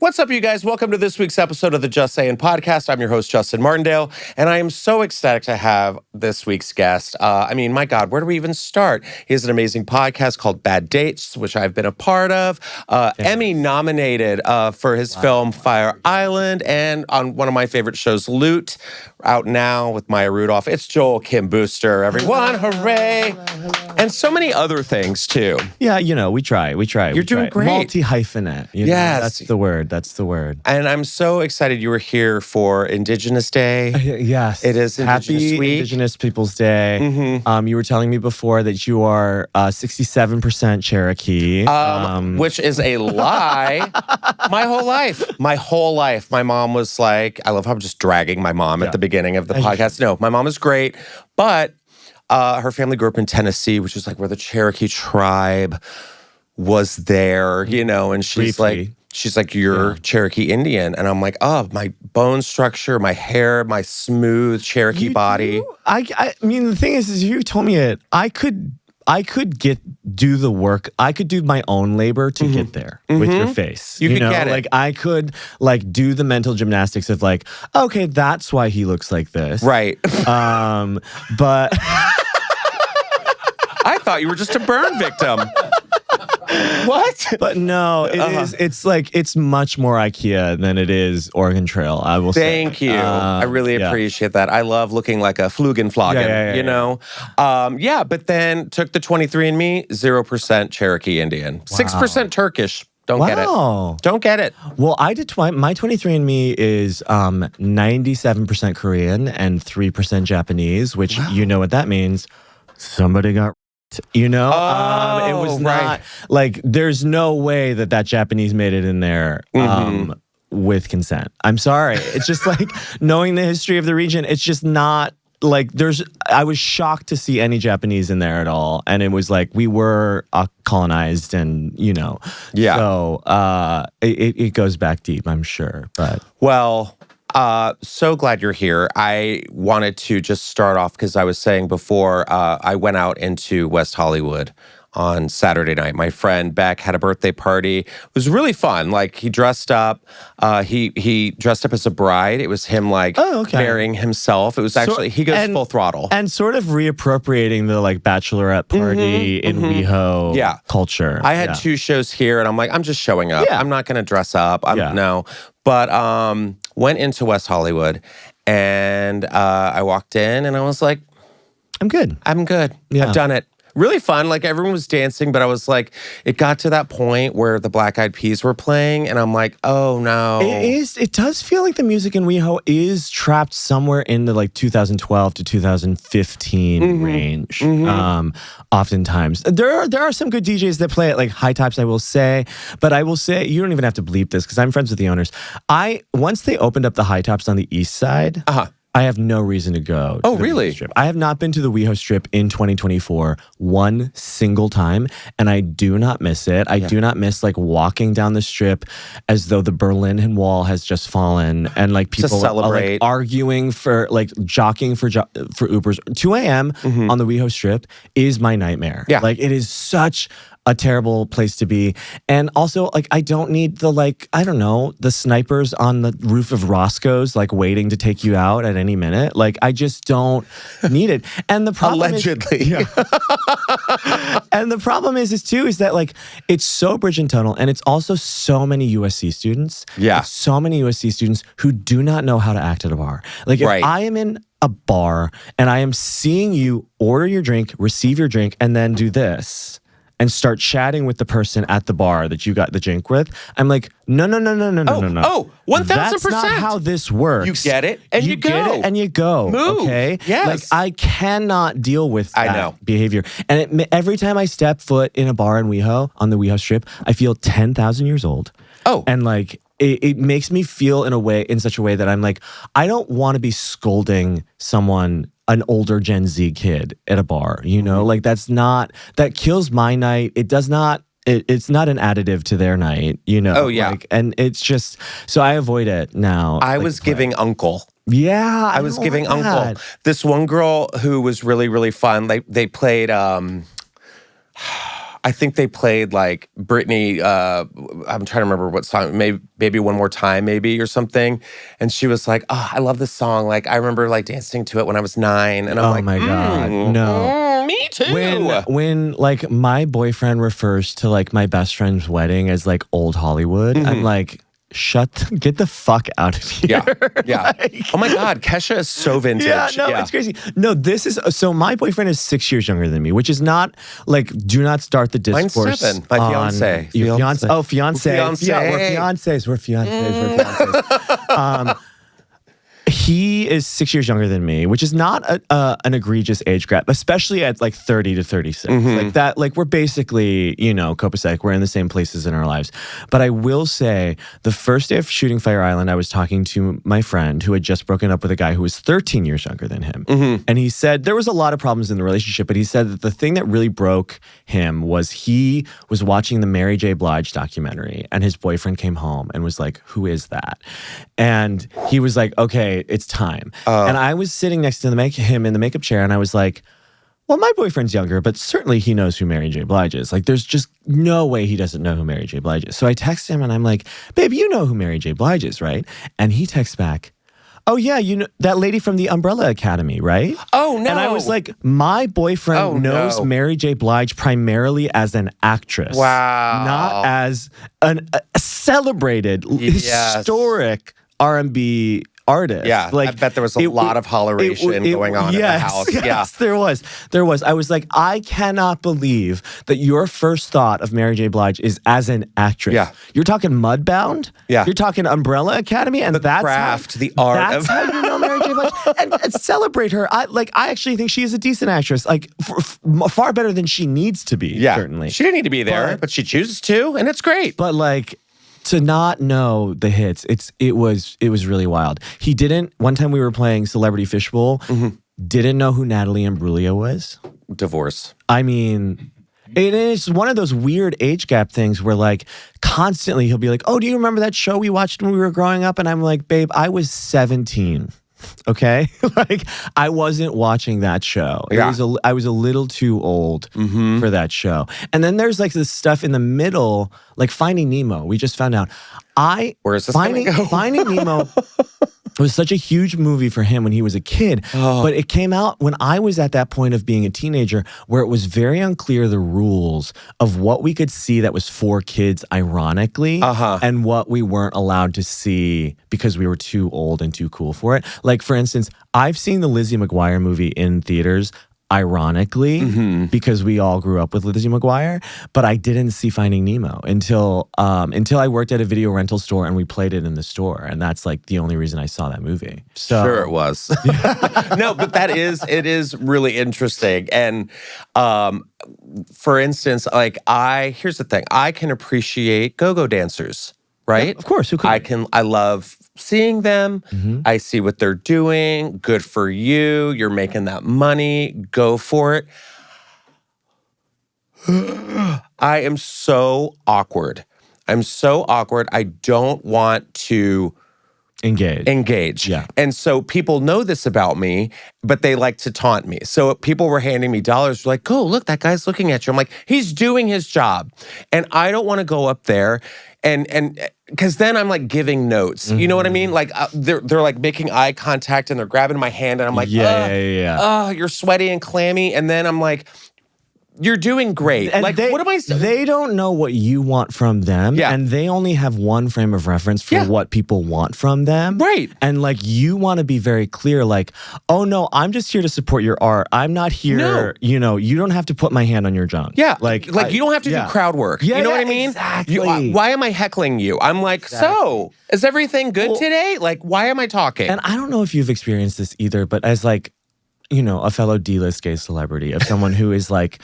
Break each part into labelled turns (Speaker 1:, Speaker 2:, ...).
Speaker 1: What's up, you guys? Welcome to this week's episode of the Just SAYIN podcast. I'm your host, Justin Martindale, and I am so ecstatic to have this week's guest. My God, where do we even start? He has an amazing podcast called Bad Dates, which I've been a part of. Emmy nominated for his film Fire Island, and on one of my favorite shows, Loot, out now with Maya Rudolph. It's Joel Kim Booster, everyone. Hooray. And so many other things, too.
Speaker 2: Yeah, we try. You're
Speaker 1: doing great.
Speaker 2: Multi-hyphenate.
Speaker 1: Yes.
Speaker 2: That's the word.
Speaker 1: And I'm so excited you were here for Indigenous Day.
Speaker 2: Yes.
Speaker 1: It is Indigenous
Speaker 2: Happy
Speaker 1: Week.
Speaker 2: Indigenous Peoples Day.
Speaker 1: Mm-hmm.
Speaker 2: You were telling me before that you are 67% Cherokee.
Speaker 1: Which is a lie. My whole life. My mom was like, I love how I'm just dragging my mom at the beginning of the podcast. No, my mom is great. But her family grew up in Tennessee, which is like where the Cherokee tribe was there, and she's like, you're Cherokee Indian. And I'm like, oh, my bone structure, my hair, my smooth Cherokee body.
Speaker 2: I mean, the thing is you told me it. I could do the work. I could do my own labor to get there with your face.
Speaker 1: You could get it.
Speaker 2: Like I could do the mental gymnastics of like, okay, that's why he looks like this.
Speaker 1: Right.
Speaker 2: But
Speaker 1: I thought you were just a burn victim. What?
Speaker 2: But no, it is. It's like it's much more IKEA than it is Oregon Trail. I will say.
Speaker 1: Thank you. I really appreciate that. I love looking like a Flugenflagen, but then took the 23andMe, 0% Cherokee Indian, 6% Turkish. Don't get it. Don't get it.
Speaker 2: Well, I did my 23andMe is 97% Korean and 3% Japanese, which you know what that means. Somebody got. It was not like there's no way that Japanese made it in there with consent. I'm sorry. It's just like knowing the history of the region, it's just not like I was shocked to see any Japanese in there at all. And it was like we were colonized and, So it goes back deep, I'm sure. But
Speaker 1: so glad you're here. I wanted to just start off because I was saying before, I went out into West Hollywood on Saturday night. My friend Beck had a birthday party. It was really fun. Like he dressed up. He dressed up as a bride. It was him marrying himself. It was actually he goes full throttle
Speaker 2: and sort of reappropriating the like bachelorette party in WeHo culture.
Speaker 1: I had two shows here, and I'm like, I'm just showing up. I'm not going to dress up. No. But went into West Hollywood, and I walked in, and I was like,
Speaker 2: I'm good.
Speaker 1: Yeah. I've done it. Really fun. Like everyone was dancing, but I was like, it got to that point where the Black Eyed Peas were playing, and I'm like, oh no.
Speaker 2: It does feel like the music in WeHo is trapped somewhere in the like 2012 to 2015 range. Oftentimes, there are some good DJs that play at like High Tops. I will say, but I will say you don't even have to bleep this because I'm friends with the owners. Once they opened up the High Tops on the east side. I have no reason to go.
Speaker 1: Oh, really?
Speaker 2: Strip. I have not been to the WeHo Strip in 2024 one single time, and I do not miss it. I do not miss like walking down the strip as though the Berlin Wall has just fallen, and like people are like arguing for like jockeying for Ubers. 2 a.m. on the WeHo Strip is my nightmare. Yeah, like it is such a terrible place to be. And also, like, I don't need the snipers on the roof of Roscoe's, like, waiting to take you out at any minute. Like, I just don't need it. And the problem
Speaker 1: Allegedly.
Speaker 2: And the problem is that, like, it's so bridge and tunnel, and it's also so many USC students.
Speaker 1: Yeah.
Speaker 2: It's so many USC students who do not know how to act at a bar. Like, if I am in a bar and I am seeing you order your drink, receive your drink, and then do this and start chatting with the person at the bar that you got the drink with, I'm like, no.
Speaker 1: Oh, 1,000%.
Speaker 2: That's not how this works.
Speaker 1: You get it and you go.
Speaker 2: Get it and you go.
Speaker 1: Move.
Speaker 2: Okay?
Speaker 1: Yes.
Speaker 2: Like, I cannot deal with that behavior. And every time I step foot in a bar in WeHo, on the WeHo Strip, I feel 10,000 years old. Oh. And like, it makes me feel in such a way that I'm like, I don't want to be scolding an older Gen Z kid at a bar, like that kills my night. It does not, it's not an additive to their night,
Speaker 1: Oh yeah.
Speaker 2: And it's just, so I avoid it now.
Speaker 1: I was giving uncle.
Speaker 2: Yeah.
Speaker 1: I was giving uncle. This one girl who was really, really fun. They played, I I think they played like Britney, I'm trying to remember what song, maybe One More Time, maybe, or something. And she was like, oh, I love this song. Like, I remember like dancing to it when I was 9. And I'm like,
Speaker 2: my God, no.
Speaker 1: Me too.
Speaker 2: When like my boyfriend refers to like my best friend's wedding as like old Hollywood, I'm like, get the fuck out of here.
Speaker 1: Yeah.
Speaker 2: Like,
Speaker 1: oh my God, Kesha is so vintage.
Speaker 2: It's crazy. No, this is, so my boyfriend is 6 years younger than me, which is not like, do not start the discourse.
Speaker 1: Mine's 7. My fiance.
Speaker 2: Your fiance. Oh, fiance. Yeah, we're fiancés. We're fiancés. He is 6 years younger than me, which is not an egregious age gap, especially at like 30 to 36. Like that, like we're basically, copacetic. We're in the same places in our lives. But I will say, the first day of shooting Fire Island, I was talking to my friend who had just broken up with a guy who was 13 years younger than him. And he said there was a lot of problems in the relationship, but he said that the thing that really broke him was he was watching the Mary J. Blige documentary, and his boyfriend came home and was like, who is that? And he was like, okay, it's time. And I was sitting next to him in the makeup chair, and I was like, well, my boyfriend's younger, but certainly he knows who Mary J. Blige is. Like, there's just no way he doesn't know who Mary J. Blige is. So I text him, and I'm like, babe, you know who Mary J. Blige is, right? And he texts back, oh, yeah, you know that lady from the Umbrella Academy, right?
Speaker 1: Oh, no.
Speaker 2: And I was like, my boyfriend knows Mary J. Blige primarily as an actress.
Speaker 1: Wow.
Speaker 2: Not as a celebrated, historic R&B artist.
Speaker 1: Yeah,
Speaker 2: like,
Speaker 1: I bet there was a lot of holleration going on in the house.
Speaker 2: Yes, there was. I was like, I cannot believe that your first thought of Mary J. Blige is as an actress.
Speaker 1: Yeah.
Speaker 2: You're talking Mudbound?
Speaker 1: Yeah.
Speaker 2: You're talking Umbrella Academy? And
Speaker 1: the craft, the art
Speaker 2: that's how you know Mary J. Blige. And celebrate her. I actually think she is a decent actress. Like, far better than she needs to be, certainly.
Speaker 1: She didn't need to be there, but she chooses to, and it's great.
Speaker 2: But like, to not know the hits, it was really wild. He didn't. One time we were playing Celebrity Fishbowl, didn't know who Natalie Imbruglia was.
Speaker 1: Divorce.
Speaker 2: I mean, it is one of those weird age gap things where like constantly he'll be like, "Oh, do you remember that show we watched when we were growing up?" And I'm like, "Babe, I was 17." Okay, like I wasn't watching that show. I was a little too old for that show. And then there's like this stuff in the middle, like Finding Nemo. We just found out.
Speaker 1: Where is this gonna go?
Speaker 2: Finding Nemo was such a huge movie for him when he was a kid, but it came out when I was at that point of being a teenager, where it was very unclear the rules of what we could see that was for kids, ironically, and what we weren't allowed to see because we were too old and too cool for it. Like, for instance, I've seen the Lizzie McGuire movie in theaters, ironically, because we all grew up with Lizzie McGuire, but I didn't see Finding Nemo until I worked at a video rental store and we played it in the store, and that's like the only reason I saw that movie. So
Speaker 1: sure it was. No, but it is really interesting. And for instance, like here's the thing, I can appreciate go-go dancers. Right?
Speaker 2: Yeah, of course. Who could?
Speaker 1: I love seeing them. I see what they're doing. Good for you. You're making that money. Go for it. I am so awkward. I don't want to engage.
Speaker 2: Yeah.
Speaker 1: And so people know this about me, but they like to taunt me. So people were handing me dollars, like, oh, look, that guy's looking at you. I'm like, he's doing his job. And I don't want to go up there and because then I'm like giving notes. You know what I mean? Like they're like making eye contact and they're grabbing my hand and I'm like, oh, you're sweaty and clammy. And then I'm like, you're doing great. And like, what am I saying?
Speaker 2: They don't know what you want from them. And they only have one frame of reference for what people want from them.
Speaker 1: Right.
Speaker 2: And like, you want to be very clear, like, oh no, I'm just here to support your art. I'm not here, you don't have to put my hand on your junk.
Speaker 1: Yeah. Like you don't have to do crowd work. You know what I mean?
Speaker 2: Exactly.
Speaker 1: Why am I heckling you? I'm like, so, is everything good today? Like, why am I talking?
Speaker 2: And I don't know if you've experienced this either, but as like, a fellow D-list gay celebrity, of someone who is like,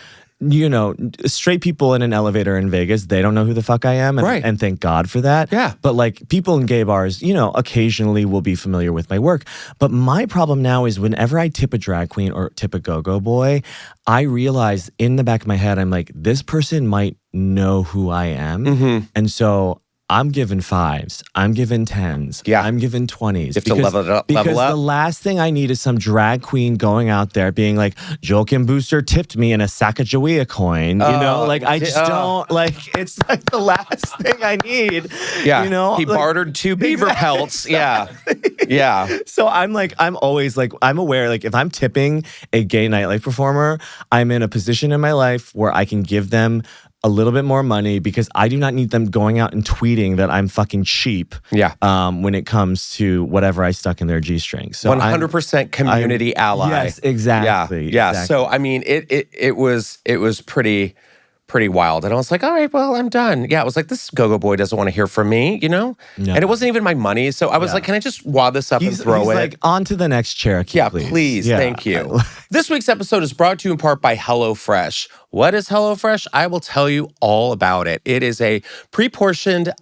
Speaker 2: straight people in an elevator in Vegas, they don't know who the fuck I am. And thank God for that.
Speaker 1: Yeah.
Speaker 2: But like people in gay bars, occasionally will be familiar with my work. But my problem now is whenever I tip a drag queen or tip a go-go boy, I realize in the back of my head, I'm like, this person might know who I am. And so I'm giving 5s. I'm giving 10s.
Speaker 1: Yeah.
Speaker 2: I'm giving 20s.
Speaker 1: You have to level it up.
Speaker 2: Because the last thing I need is some drag queen going out there being like, Joel Kim Booster tipped me in a Sacagawea coin. You know, like I just don't like. It's like the last thing I need.
Speaker 1: Yeah.
Speaker 2: You know,
Speaker 1: he bartered 2 beaver pelts. Yeah. Yeah.
Speaker 2: So I'm always like, I'm aware, like if I'm tipping a gay nightlife performer, I'm in a position in my life where I can give them a little bit more money because I do not need them going out and tweeting that I'm fucking cheap.
Speaker 1: Yeah.
Speaker 2: When it comes to whatever I stuck in their G-string. So
Speaker 1: 100% community ally.
Speaker 2: Yes, exactly.
Speaker 1: Yeah.
Speaker 2: Exactly.
Speaker 1: So I mean, it was pretty wild. And I was like, all right, well, I'm done. Yeah, it was like, this go-go boy doesn't want to hear from me, you know?
Speaker 2: No.
Speaker 1: And it wasn't even my money. So I was like, can I just wad this up and throw
Speaker 2: he's
Speaker 1: it?
Speaker 2: like, on to the next Cherokee,
Speaker 1: Yeah,
Speaker 2: please.
Speaker 1: please.
Speaker 2: Yeah.
Speaker 1: Thank you. This week's episode is brought to you in part by HelloFresh. What is HelloFresh? I will tell you all about it. It is a pre-portioned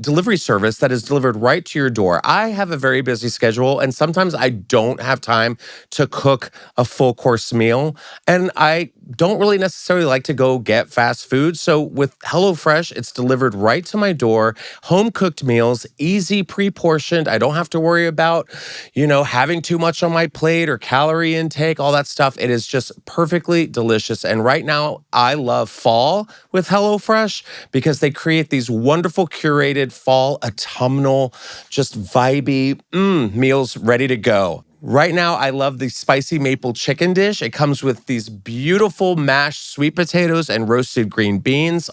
Speaker 1: delivery service that is delivered right to your door. I have a very busy schedule, and sometimes I don't have time to cook a full course meal, and I don't really necessarily like to go get fast food. So with HelloFresh, it's delivered right to my door, home-cooked meals, easy, pre-portioned. I don't have to worry about, having too much on my plate or calorie intake, all that stuff. It is just perfectly delicious. And right now, I love fall with HelloFresh because they create these wonderful curated fall autumnal, just vibey meals ready to go. Right now, I love the spicy maple chicken dish. It comes with these beautiful mashed sweet potatoes and roasted green beans.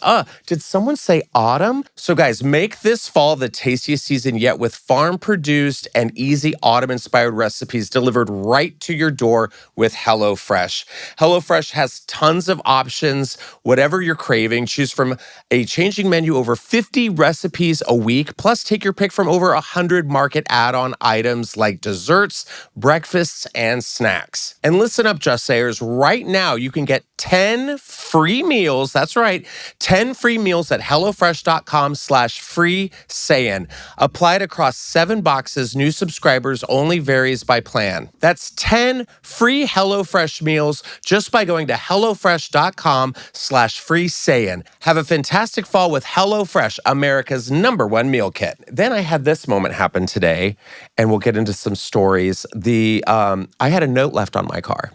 Speaker 1: Did someone say autumn? So guys, make this fall the tastiest season yet with farm-produced and easy autumn-inspired recipes delivered right to your door with HelloFresh. HelloFresh has tons of options, whatever you're craving. Choose from a changing menu, over 50 recipes a week, plus take your pick from over 100 market add-on items like desserts, breakfasts, and snacks. And listen up, Just Sayers. Right now, you can get 10 free meals. That's right, 10 free meals at HelloFresh.com/free SAYIN. Applied across 7 boxes. New subscribers only varies by plan. That's 10 free HelloFresh meals just by going to HelloFresh.com/free SAYIN. Have a fantastic fall with HelloFresh, America's #1 meal kit. Then I had this moment happen today, and we'll get into some stories. I had a note left on my car.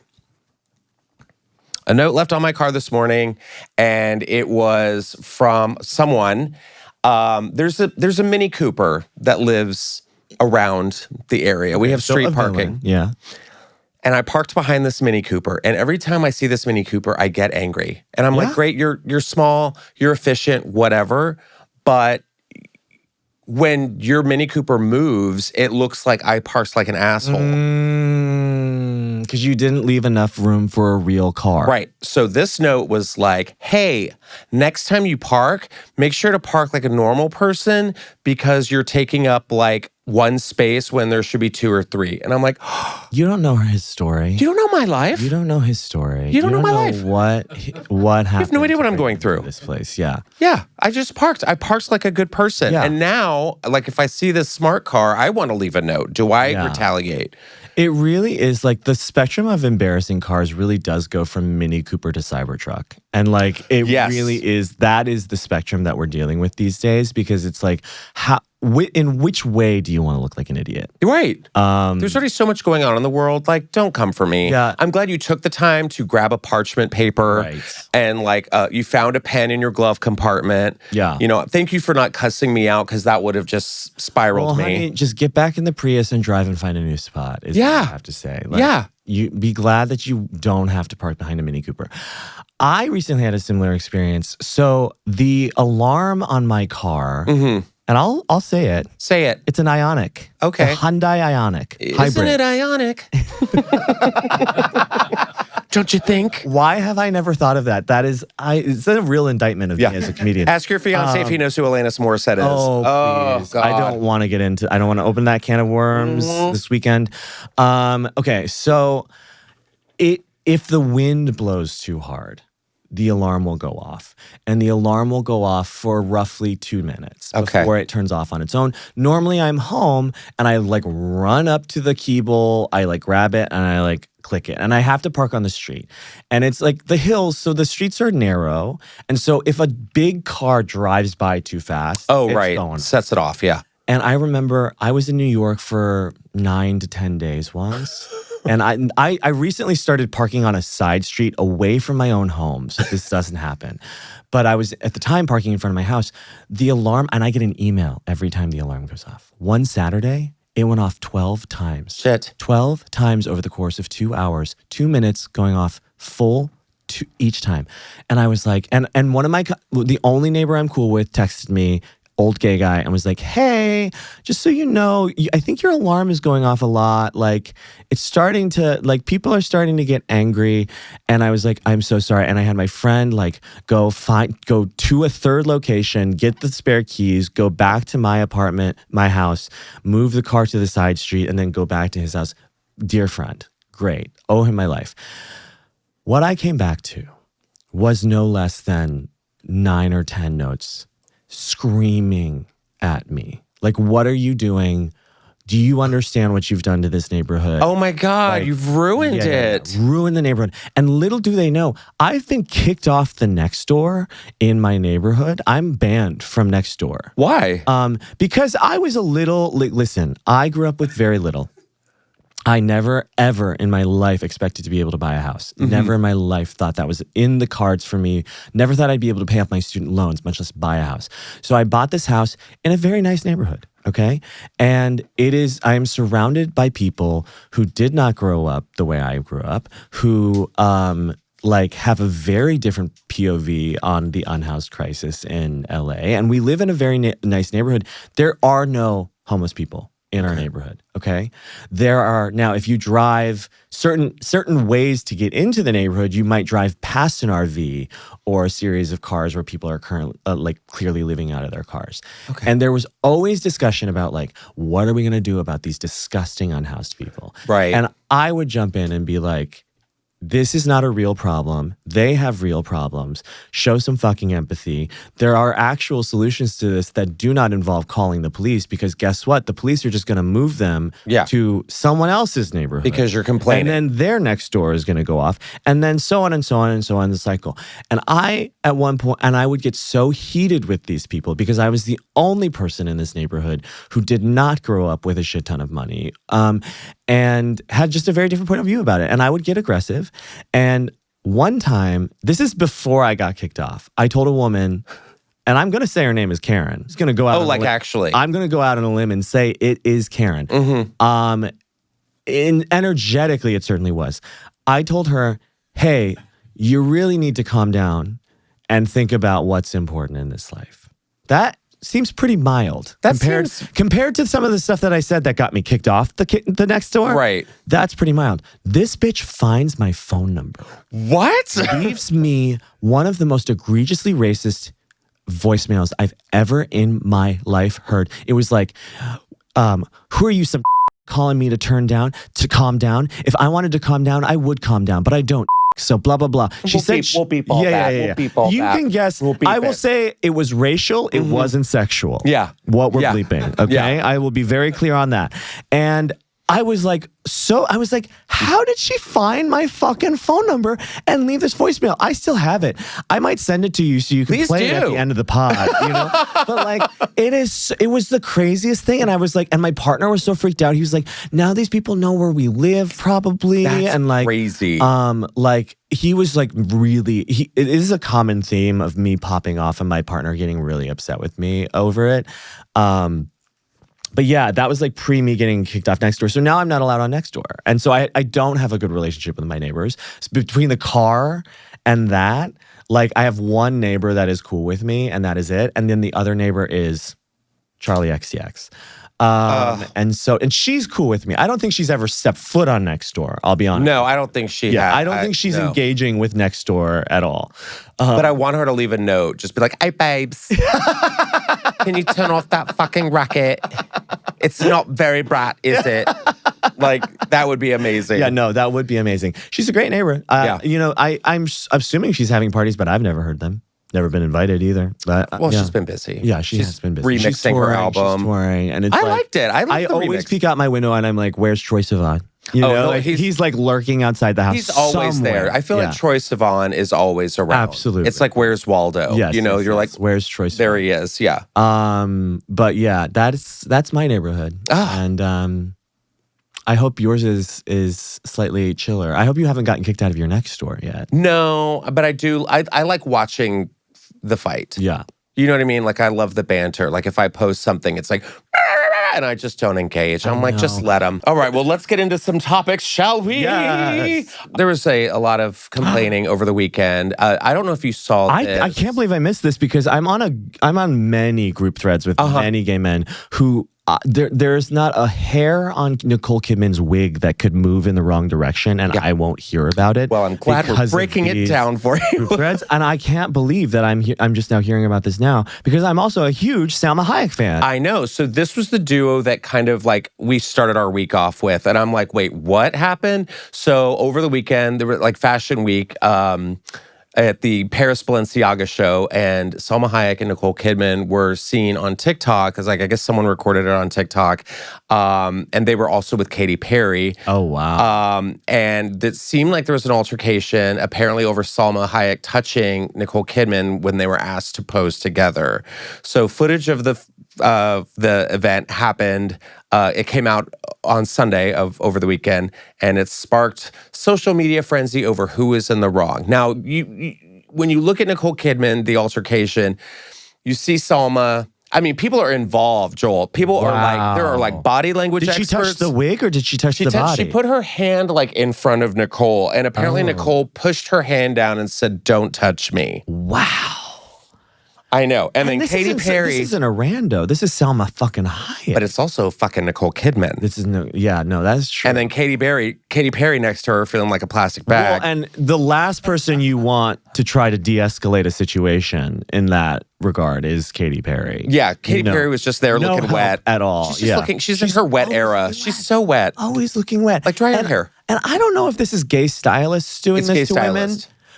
Speaker 1: A note left on my car this morning, and it was from someone. There's a Mini Cooper that lives around the area. We have street parking.
Speaker 2: Yeah.
Speaker 1: And I parked behind this Mini Cooper, and every time I see this Mini Cooper, I get angry. And I'm like, great, you're small, you're efficient, whatever, but when your Mini Cooper moves, it looks like I parked like an asshole.
Speaker 2: Because you didn't leave enough room for a real car.
Speaker 1: Right. So this note was like, hey, next time you park, make sure to park like a normal person because you're taking up like 1 space when there should be 2 or 3. And I'm like,
Speaker 2: you don't know his story.
Speaker 1: You don't know my life.
Speaker 2: You don't know his story.
Speaker 1: You don't know my life.
Speaker 2: What happened?
Speaker 1: You have no idea what I'm going through.
Speaker 2: This place, yeah.
Speaker 1: Yeah, I just parked. I parked like a good person.
Speaker 2: Yeah.
Speaker 1: And now, like if I see this smart car, I want to leave a note. Do I retaliate?
Speaker 2: It really is like the spectrum of embarrassing cars really does go from Mini Cooper to Cybertruck. And like it really is, that is the spectrum that we're dealing with these days because it's like, in which way do you want to look like an idiot?
Speaker 1: Right. There's already so much going on in the world. Like, don't come for me.
Speaker 2: Yeah.
Speaker 1: I'm glad you took the time to grab a parchment paper and like you found a pen in your glove compartment.
Speaker 2: Yeah.
Speaker 1: Thank you for not cussing me out because that would have just spiraled me.
Speaker 2: Honey, just get back in the Prius and drive and find a new spot. Is what I have to say. Like, you be glad that you don't have to park behind a Mini Cooper. I recently had a similar experience. So the alarm on my car. And I'll say it.
Speaker 1: Say it.
Speaker 2: It's an Ioniq.
Speaker 1: Okay.
Speaker 2: A Hyundai Ioniq.
Speaker 1: Isn't it Ioniq? Don't you think?
Speaker 2: Why have I never thought of that? It's a real indictment of me as a comedian.
Speaker 1: Ask your fiance if he knows who Alanis Morissette is.
Speaker 2: Oh, please.
Speaker 1: God.
Speaker 2: I don't want to I don't want to open that can of worms this weekend. Okay, so if the wind blows too hard, the alarm will go off. And the alarm will go off for roughly 2 minutes
Speaker 1: Okay.
Speaker 2: before it turns off on its own. Normally I'm home and I like run up to the keyboard, I like grab it and I like click it. And I have to park on the street. And it's like the hills, so the streets are narrow. And so if a big car drives by too fast,
Speaker 1: Oh,
Speaker 2: it's
Speaker 1: right.
Speaker 2: going.
Speaker 1: Sets it off, yeah.
Speaker 2: And I remember I was in New York for 9 to 10 days once. And I recently started parking on a side street away from my own home, so this doesn't happen. But I was at the time parking in front of my house. The alarm, and I get an email every time the alarm goes off. One Saturday, it went off 12 times.
Speaker 1: Shit.
Speaker 2: 12 times over the course of 2 hours, 2 minutes going off full each time. And I was like, and one of the only neighbor I'm cool with texted me, old gay guy, and was like, hey, just so you know, I think your alarm is going off a lot. Like, it's starting to, like, people are starting to get angry. And I was like, I'm so sorry. And I had my friend, like, go to a third location, get the spare keys, go back to my apartment, my house, move the car to the side street, and then go back to his house. Dear friend, great. Owe him my life. What I came back to was no less than 9 or 10 notes screaming at me. Like, what are you doing? Do you understand what you've done to this neighborhood?
Speaker 1: Oh my God,
Speaker 2: Like,
Speaker 1: you've ruined it.
Speaker 2: Ruined the neighborhood. And little do they know, I've been kicked off the next door in my neighborhood. I'm banned from next door.
Speaker 1: Why?
Speaker 2: Because I was a little, listen, I grew up with very little. I never, ever in my life expected to be able to buy a house.
Speaker 1: Mm-hmm.
Speaker 2: Never in my life thought that was in the cards for me. Never thought I'd be able to pay off my student loans, much less buy a house. So I bought this house in a very nice neighborhood, okay? And I am surrounded by people who did not grow up the way I grew up, who like have a very different POV on the unhoused crisis in LA. And we live in a very nice neighborhood. There are no homeless people in our neighborhood, okay? There are, now if you drive certain ways to get into the neighborhood, you might drive past an RV or a series of cars where people are currently like clearly living out of their cars. Okay. And there was always discussion about like, what are we gonna do about these disgusting unhoused people?
Speaker 1: Right.
Speaker 2: And I would jump in and be like, this is not a real problem. They have real problems. Show some fucking empathy. There are actual solutions to this that do not involve calling the police, because guess what? The police are just going to move them to someone else's neighborhood.
Speaker 1: Because you're complaining.
Speaker 2: And then their next door is going to go off. And then so on and so on and so on the cycle. And I, at one point, and I would get so heated with these people because I was the only person in this neighborhood who did not grow up with a shit ton of money. And had just a very different point of view about it. And I would get aggressive. And one time, this is before I got kicked off, I told a woman, and I'm going to say her name is Karen. It's going to go out.
Speaker 1: Oh, like actually.
Speaker 2: I'm going to go out on a limb and say it is Karen.
Speaker 1: Mm-hmm.
Speaker 2: Energetically, it certainly was. I told her, hey, you really need to calm down and think about what's important in this life. That seems pretty mild compared to some of the stuff that I said that got me kicked off the next door.
Speaker 1: Right.
Speaker 2: That's pretty mild. This bitch finds my phone number.
Speaker 1: What?
Speaker 2: Leaves me one of the most egregiously racist voicemails I've ever in my life heard. It was like, who are you, some calling me to calm down? If I wanted to calm down, I would calm down, but I don't. So blah, blah, blah.
Speaker 1: We'll beep all that.
Speaker 2: Yeah.
Speaker 1: We'll beep all
Speaker 2: you
Speaker 1: that.
Speaker 2: can guess. I will say it was racial. It wasn't sexual.
Speaker 1: Yeah.
Speaker 2: What we're bleeping. Okay.
Speaker 1: Yeah.
Speaker 2: I will be very clear on that. And I was like, how did she find my fucking phone number and leave this voicemail? I still have it. I might send it to you so you can play it at the end of the pod, you know? But like, it was the craziest thing. And I was like, and my partner was so freaked out. He was like, now these people know where we live probably.
Speaker 1: That's
Speaker 2: and like,
Speaker 1: crazy.
Speaker 2: Like he was like really, it is a common theme of me popping off and my partner getting really upset with me over it. But yeah, that was like me getting kicked off next door. So now I'm not allowed on next door. And so I don't have a good relationship with my neighbors. Between the car and that, like I have one neighbor that is cool with me and that is it. And then the other neighbor is Charlie XCX. And she's cool with me. I don't think she's ever stepped foot on next door. I'll be honest.
Speaker 1: No, I don't think she has.
Speaker 2: I don't think she's engaging with next door at all.
Speaker 1: But I want her to leave a note. Just be like, hey, babes. Can you turn off that fucking racket? It's not very bright, is it? Like, That would be amazing.
Speaker 2: Yeah, no, that would be amazing. She's a great neighbor. You know, I'm assuming she's having parties, but I've never heard them. Never been invited either. But
Speaker 1: Well, she's been busy.
Speaker 2: Yeah, she has been busy.
Speaker 1: Remixing
Speaker 2: she's touring,
Speaker 1: her album.
Speaker 2: She's touring, and it's
Speaker 1: I
Speaker 2: like,
Speaker 1: liked it. I
Speaker 2: always peek out my window and I'm like, "Where's Troye Sivan?" You know,
Speaker 1: no,
Speaker 2: like, he's like lurking outside the house.
Speaker 1: He's always
Speaker 2: somewhere.
Speaker 1: there. I feel like Troye Sivan is always around.
Speaker 2: Absolutely.
Speaker 1: It's like, where's Waldo?
Speaker 2: Yes,
Speaker 1: you know,
Speaker 2: yes,
Speaker 1: you're
Speaker 2: yes.
Speaker 1: like,
Speaker 2: where's Troye Sivan?
Speaker 1: There he is. Yeah.
Speaker 2: But yeah, that's my neighborhood, and I hope yours is slightly chiller. I hope you haven't gotten kicked out of your next door yet.
Speaker 1: No, but I do. I like watching the fight.
Speaker 2: Yeah.
Speaker 1: You know what I mean? Like, I love the banter. Like, if I post something, it's like, and I just don't engage. I'm like, just let them. All right, well, let's get into some topics, shall we?
Speaker 2: Yes.
Speaker 1: There was a lot of complaining over the weekend. I don't know if you saw this.
Speaker 2: I can't believe I missed this because I'm on many group threads with many gay men who there's not a hair on Nicole Kidman's wig that could move in the wrong direction, and I won't hear about it.
Speaker 1: Well, I'm glad we're breaking it down for you.
Speaker 2: Threads, and I can't believe that I'm just now hearing about this now because I'm also a huge Salma Hayek fan.
Speaker 1: I know. So this was the duo that kind of like we started our week off with, and I'm like, wait, what happened? So over the weekend, there were like Fashion Week. At the Paris Balenciaga show, and Salma Hayek and Nicole Kidman were seen on TikTok because, like, I guess someone recorded it on TikTok, and they were also with Katy Perry.
Speaker 2: Oh wow!
Speaker 1: And it seemed like there was an altercation, apparently over Salma Hayek touching Nicole Kidman when they were asked to pose together. So footage of the event happened. It came out on Sunday of over the weekend, and it sparked social media frenzy over who is in the wrong. Now, when you look at Nicole Kidman, the altercation, you see Salma. I mean, people are involved, Joel. People are like, there are like body language experts.
Speaker 2: Did she touch the wig or did she touch the body?
Speaker 1: She put her hand like in front of Nicole, and apparently Nicole pushed her hand down and said, "Don't touch me."
Speaker 2: Wow.
Speaker 1: I know. And then Katy Perry.
Speaker 2: This isn't a rando. This is Salma fucking Hayek.
Speaker 1: But it's also fucking Nicole Kidman.
Speaker 2: This is that's true.
Speaker 1: And then Katy Perry next to her feeling like a plastic bag.
Speaker 2: Well, and the last person you want to try to de-escalate a situation in that regard is Katy Perry.
Speaker 1: Yeah, Katy Perry was just there looking wet.
Speaker 2: At all.
Speaker 1: She's just looking, she's in her wet era. She's so wet.
Speaker 2: Always looking wet.
Speaker 1: Like dry hair.
Speaker 2: And I don't know if this is gay stylists doing this to women.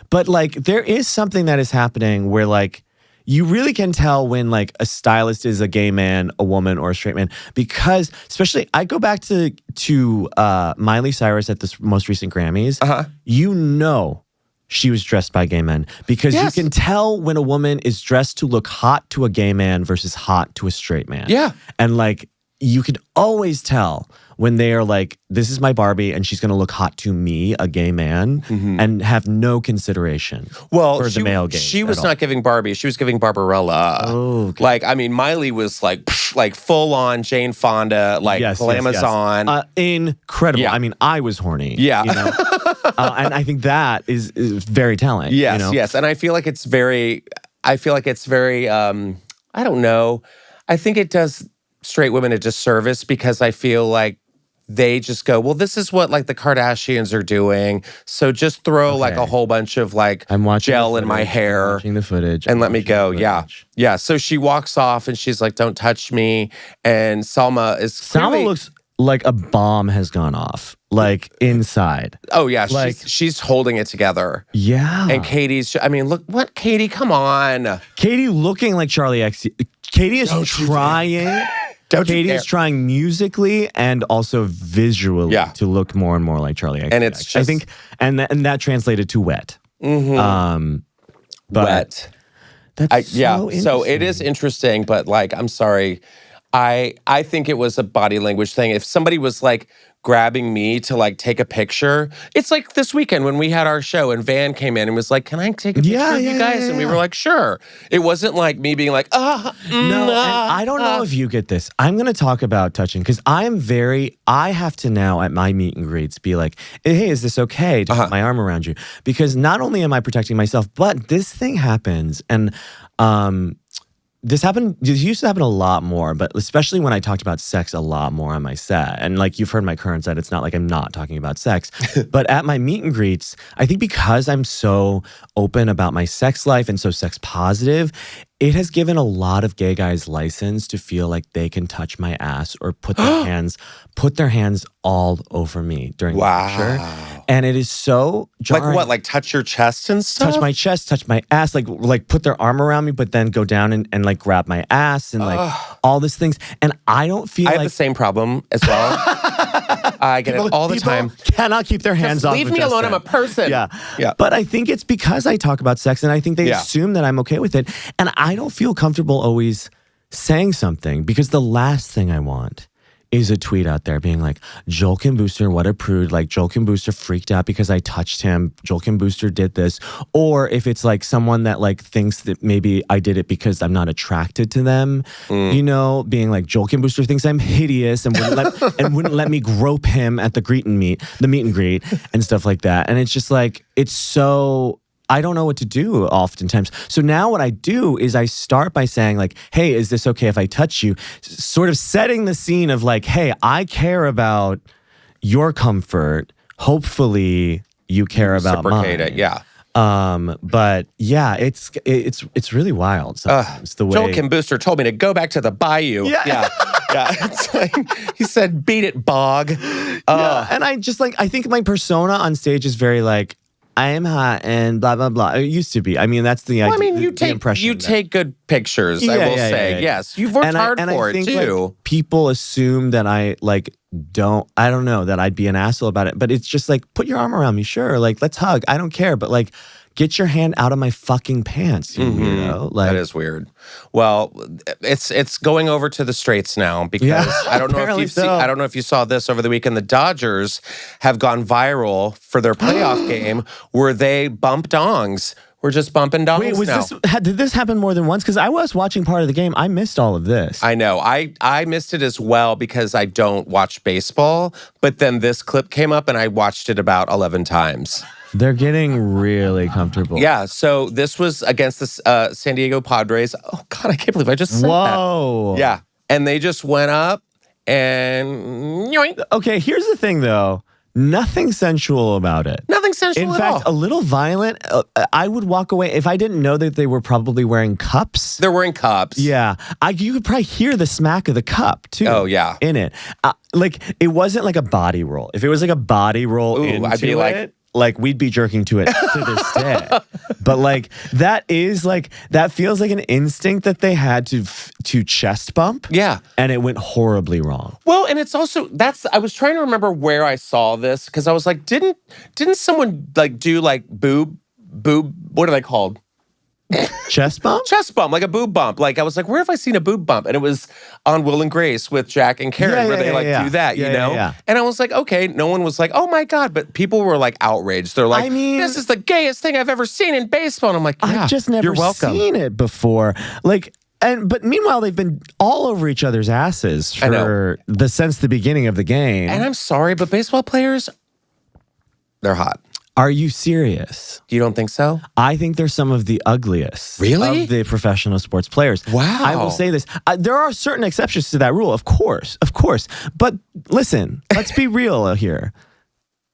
Speaker 2: But like there is something that is happening where like you really can tell when like a stylist is a gay man, a woman, or a straight man, because especially I go back to Miley Cyrus at this most recent Grammys. You know she was dressed by gay men because you can tell when a woman is dressed to look hot to a gay man versus hot to a straight man.
Speaker 1: Yeah.
Speaker 2: And like you can always tell when they are like, this is my Barbie and she's going to look hot to me, a gay man, and have no consideration for the male gaze.
Speaker 1: She was not giving Barbie. She was giving Barbarella.
Speaker 2: Oh, okay.
Speaker 1: Like, I mean, Miley was like full on Jane Fonda, like glamazon.
Speaker 2: Yes. Incredible.
Speaker 1: Yeah.
Speaker 2: I mean, I was horny.
Speaker 1: Yeah.
Speaker 2: You know? And I think that is very telling.
Speaker 1: Yes,
Speaker 2: you know?
Speaker 1: yes. And I feel like it's very, I don't know. I think it does straight women a disservice because I feel like they just go, well, this is what like the Kardashians are doing. So just throw like a whole bunch of like gel in my hair.
Speaker 2: I'm watching the footage.
Speaker 1: And let me go. Yeah. Yeah. So she walks off and she's like, don't touch me. And Salma
Speaker 2: looks like a bomb has gone off, like inside.
Speaker 1: Oh yeah.
Speaker 2: Like,
Speaker 1: she's holding it together.
Speaker 2: Yeah.
Speaker 1: And Katie's, I mean, look, what, Katie, come on.
Speaker 2: Katie looking like Charlie X. Katie is trying. Katie's trying musically and also visually to look more and more like Charlie XCX.
Speaker 1: And it's just,
Speaker 2: I think, and that translated to wet.
Speaker 1: But
Speaker 2: that's
Speaker 1: so it is interesting, but like, I'm sorry. I think it was a body language thing. If somebody was like grabbing me to like take a picture, it's like this weekend when we had our show and Van came in and was like, can I take a picture of you guys? And we were like, sure. It wasn't like me being like, no.
Speaker 2: And I don't know if you get this. I'm going to talk about touching because I have to now at my meet and greets be like, hey, is this okay to put my arm around you? Because not only am I protecting myself, but this thing happens. And this used to happen a lot more, but especially when I talked about sex a lot more on my set. And like you've heard my current set, it's not like I'm not talking about sex. But at my meet and greets, I think because I'm so open about my sex life and so sex positive, it has given a lot of gay guys license to feel like they can touch my ass or put their hands all over me during lecture. And it is so jarring.
Speaker 1: Like what? Like touch your chest and stuff?
Speaker 2: Touch my chest, touch my ass, like put their arm around me, but then go down and like grab my ass and like all these things. And I don't feel
Speaker 1: I
Speaker 2: like
Speaker 1: have the same problem as well. I get it all the time.
Speaker 2: Cannot keep their hands off.
Speaker 1: Leave me alone. I'm a person.
Speaker 2: Yeah. But I think it's because I talk about sex, and I think they assume that I'm okay with it. And I don't feel comfortable always saying something, because the last thing I want is a tweet out there being like, Joel Kim Booster, what a prude. Like, Joel Kim Booster freaked out because I touched him. Joel Kim Booster did this. Or if it's like someone that like thinks that maybe I did it because I'm not attracted to them, you know, being like, Joel Kim Booster thinks I'm hideous and wouldn't let me grope him at the meet and greet and stuff like that. And it's just like, it's so... I don't know what to do oftentimes. So now what I do is I start by saying like, hey, is this okay if I touch you? Sort of setting the scene of like, hey, I care about your comfort. Hopefully you care about mine.
Speaker 1: Reciprocate it, yeah.
Speaker 2: But yeah, it's really wild. It's the way
Speaker 1: Joel Kim Booster told me to go back to the bayou. Yeah. It's like, he said, beat it, bog.
Speaker 2: And I just like, I think my persona on stage is very like, I am hot and blah, blah, blah. It used to be. I mean, that's the idea.
Speaker 1: I mean, you
Speaker 2: impression
Speaker 1: take good pictures, I will say. Yes, you've worked hard for it, too.
Speaker 2: Like, people assume that I don't know, that I'd be an asshole about it. But it's just like, put your arm around me, sure. Like, let's hug. I don't care. But like, get your hand out of my fucking pants, you weirdo. Like,
Speaker 1: that is weird. Well, it's going over to the straights now, because I don't know if you saw this over the weekend. The Dodgers have gone viral for their playoff game where they bump dongs. We're just bumping dongs now.
Speaker 2: Did this happen more than once? Because I was watching part of the game. I missed all of this.
Speaker 1: I know. I missed it as well because I don't watch baseball. But then this clip came up and I watched it about 11 times.
Speaker 2: They're getting really comfortable.
Speaker 1: Yeah, so this was against the San Diego Padres. Oh, God, I can't believe I just said that. Yeah, and they just went up and... yoink.
Speaker 2: Okay, here's the thing, though. Nothing sensual about it.
Speaker 1: Nothing sensual at all.
Speaker 2: In fact, a little violent. I would walk away if I didn't know that they were probably wearing cups.
Speaker 1: They're wearing cups.
Speaker 2: Yeah. You could probably hear the smack of the cup, too.
Speaker 1: Oh, yeah.
Speaker 2: In it. Like, it wasn't like a body roll. If it was like a body roll
Speaker 1: I'd be
Speaker 2: like we'd be jerking to it to this day. But like that feels like an instinct that they had to chest bump.
Speaker 1: Yeah.
Speaker 2: And it went horribly wrong.
Speaker 1: Well, and it's also, I was trying to remember where I saw this, because I was like, didn't someone like do like boob, what are they called?
Speaker 2: Chest bump?
Speaker 1: Chest bump, like a boob bump. Like, I was like, where have I seen a boob bump? And it was on Will and Grace with Jack and Karen, where they do that, you know?
Speaker 2: Yeah.
Speaker 1: And I was like, okay, no one was like, oh my God, but people were like outraged. They're like, this is the gayest thing I've ever seen in baseball. And I'm like, yeah,
Speaker 2: I've just never seen it before. Like, but meanwhile, they've been all over each other's asses since the beginning of the game.
Speaker 1: And I'm sorry, but baseball players, they're hot.
Speaker 2: Are you serious?
Speaker 1: You don't think so?
Speaker 2: I think they're some of the ugliest of the professional sports players.
Speaker 1: Wow.
Speaker 2: I will say this. There are certain exceptions to that rule, of course. But listen, let's be real here.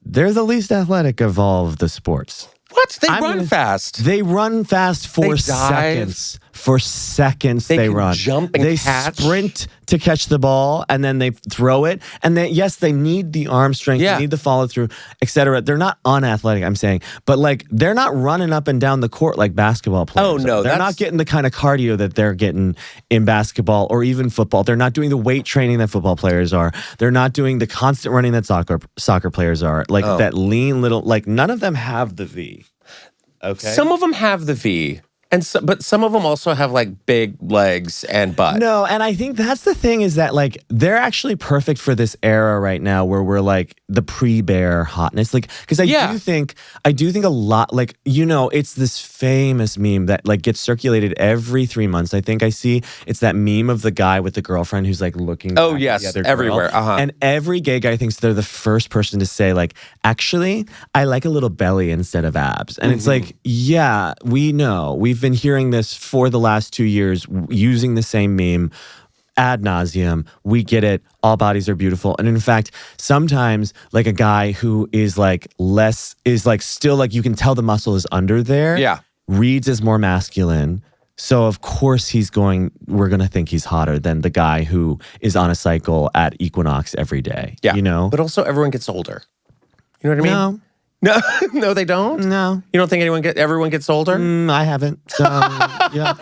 Speaker 2: They're the least athletic of all of the sports.
Speaker 1: What? They run fast.
Speaker 2: They run fast for seconds. For seconds they run.
Speaker 1: Jump and catch.
Speaker 2: They sprint to catch the ball, and then they throw it. And then, yes, they need the arm strength, they need the follow through, etc. They're not unathletic, I'm saying. But like, they're not running up and down the court like basketball players.
Speaker 1: Oh, no.
Speaker 2: They're not getting the kind of cardio that they're getting in basketball or even football. They're not doing the weight training that football players are. They're not doing the constant running that soccer players are. Like that lean little, like none of them have the V. Okay.
Speaker 1: Some of them have the V. But some of them also have like big legs and butt.
Speaker 2: No, and I think that's the thing, is that like they're actually perfect for this era right now where we're like the pre-bear hotness. Like, because I do think a lot, like, you know, it's this famous meme that like gets circulated every 3 months. I think I see it's that meme of the guy with the girlfriend who's like looking.
Speaker 1: Oh yes, at the other everywhere.
Speaker 2: And every gay guy thinks they're the first person to say like, actually, I like a little belly instead of abs. And it's like, yeah, we know. We've been hearing this for the last 2 years, using the same meme ad nauseum. We get it. All bodies are beautiful. And in fact, sometimes like a guy who is like still like, you can tell the muscle is under there.
Speaker 1: Yeah.
Speaker 2: Reads as more masculine So of course we're going to think he's hotter than the guy who is on a cycle at equinox every day.
Speaker 1: Yeah.
Speaker 2: You know?
Speaker 1: But also everyone gets older. You know what I mean?
Speaker 2: No,
Speaker 1: No, they don't?
Speaker 2: no.
Speaker 1: You don't think everyone gets older?
Speaker 2: I haven't. So, yeah.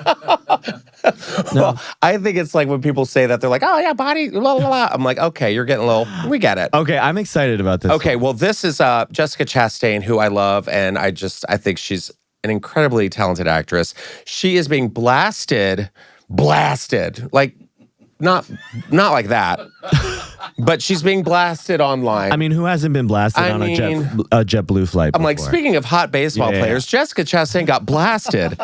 Speaker 2: No.
Speaker 1: Well, I think it's like when people say that, they're like, oh yeah, body, blah, blah, blah. I'm like, okay, you're getting a little, we get it.
Speaker 2: Okay, I'm excited about this.
Speaker 1: Okay, well, this is Jessica Chastain, who I love, and I think she's an incredibly talented actress. She is being blasted, like not like that, but she's being blasted online.
Speaker 2: I mean, who hasn't been blasted on a JetBlue flight before?
Speaker 1: I'm like, speaking of hot baseball players, Jessica Chastain got blasted.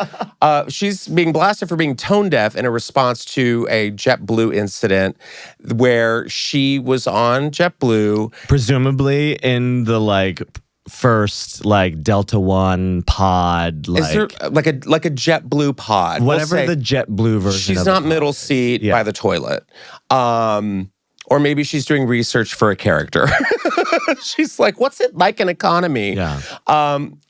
Speaker 1: She's being blasted for being tone deaf in a response to a JetBlue incident where she was on JetBlue.
Speaker 2: Presumably in the first Delta One pod.
Speaker 1: Is there like a JetBlue pod?
Speaker 2: Whatever the JetBlue version.
Speaker 1: She's not middle seat by the toilet. Or maybe she's doing research for a character. She's like, what's it like in economy?
Speaker 2: Yeah.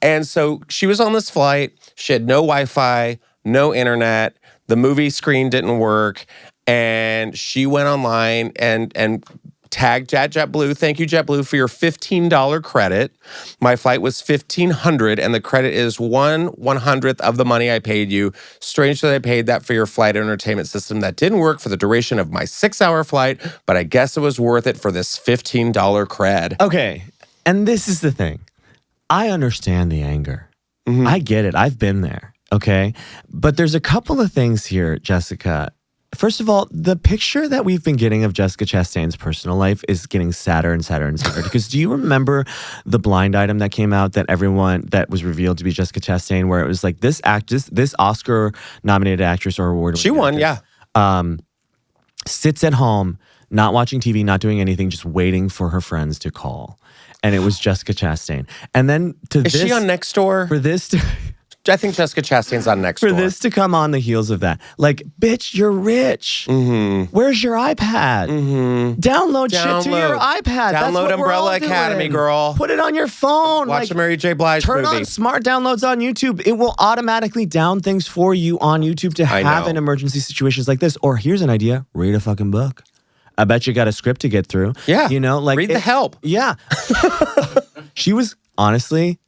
Speaker 1: And so she was on this flight. She had no Wi-Fi, no internet. The movie screen didn't work. And she went online and tagged JetBlue. Thank you, JetBlue, for your $15 credit. My flight was $1,500, and the credit is 1/100th of the money I paid you. Strange that I paid that for your flight entertainment system that didn't work for the duration of my 6-hour flight, but I guess it was worth it for this $15 cred.
Speaker 2: Okay, and this is the thing. I understand the anger. I get it. I've been there, okay? But there's a couple of things here, Jessica. First of all, the picture that we've been getting of Jessica Chastain's personal life is getting sadder and sadder and sadder. Because do you remember the blind item that came out that was revealed to be Jessica Chastain, where it was like this Oscar-nominated actress or award-winning
Speaker 1: She won,
Speaker 2: actress, sits at home, not watching TV, not doing anything, just waiting for her friends to call. And it was Jessica Chastain. And then
Speaker 1: Is she on Nextdoor?
Speaker 2: For this to...
Speaker 1: I think Jessica Chastain's on Nextdoor.
Speaker 2: For this to come on the heels of that. Like, bitch, you're rich. Where's your iPad? Download shit to your iPad.
Speaker 1: Download
Speaker 2: That's what
Speaker 1: Umbrella Academy, girl.
Speaker 2: Put it on your phone.
Speaker 1: Watch the Mary J. Blige
Speaker 2: movie.
Speaker 1: movie.
Speaker 2: On smart downloads on YouTube. It will automatically down things for you on YouTube to have in emergency situations like this. Or here's an idea. Read a fucking book. I bet you got a script to get through.
Speaker 1: Yeah.
Speaker 2: You know, like
Speaker 1: read The Help.
Speaker 2: Yeah. She was, honestly...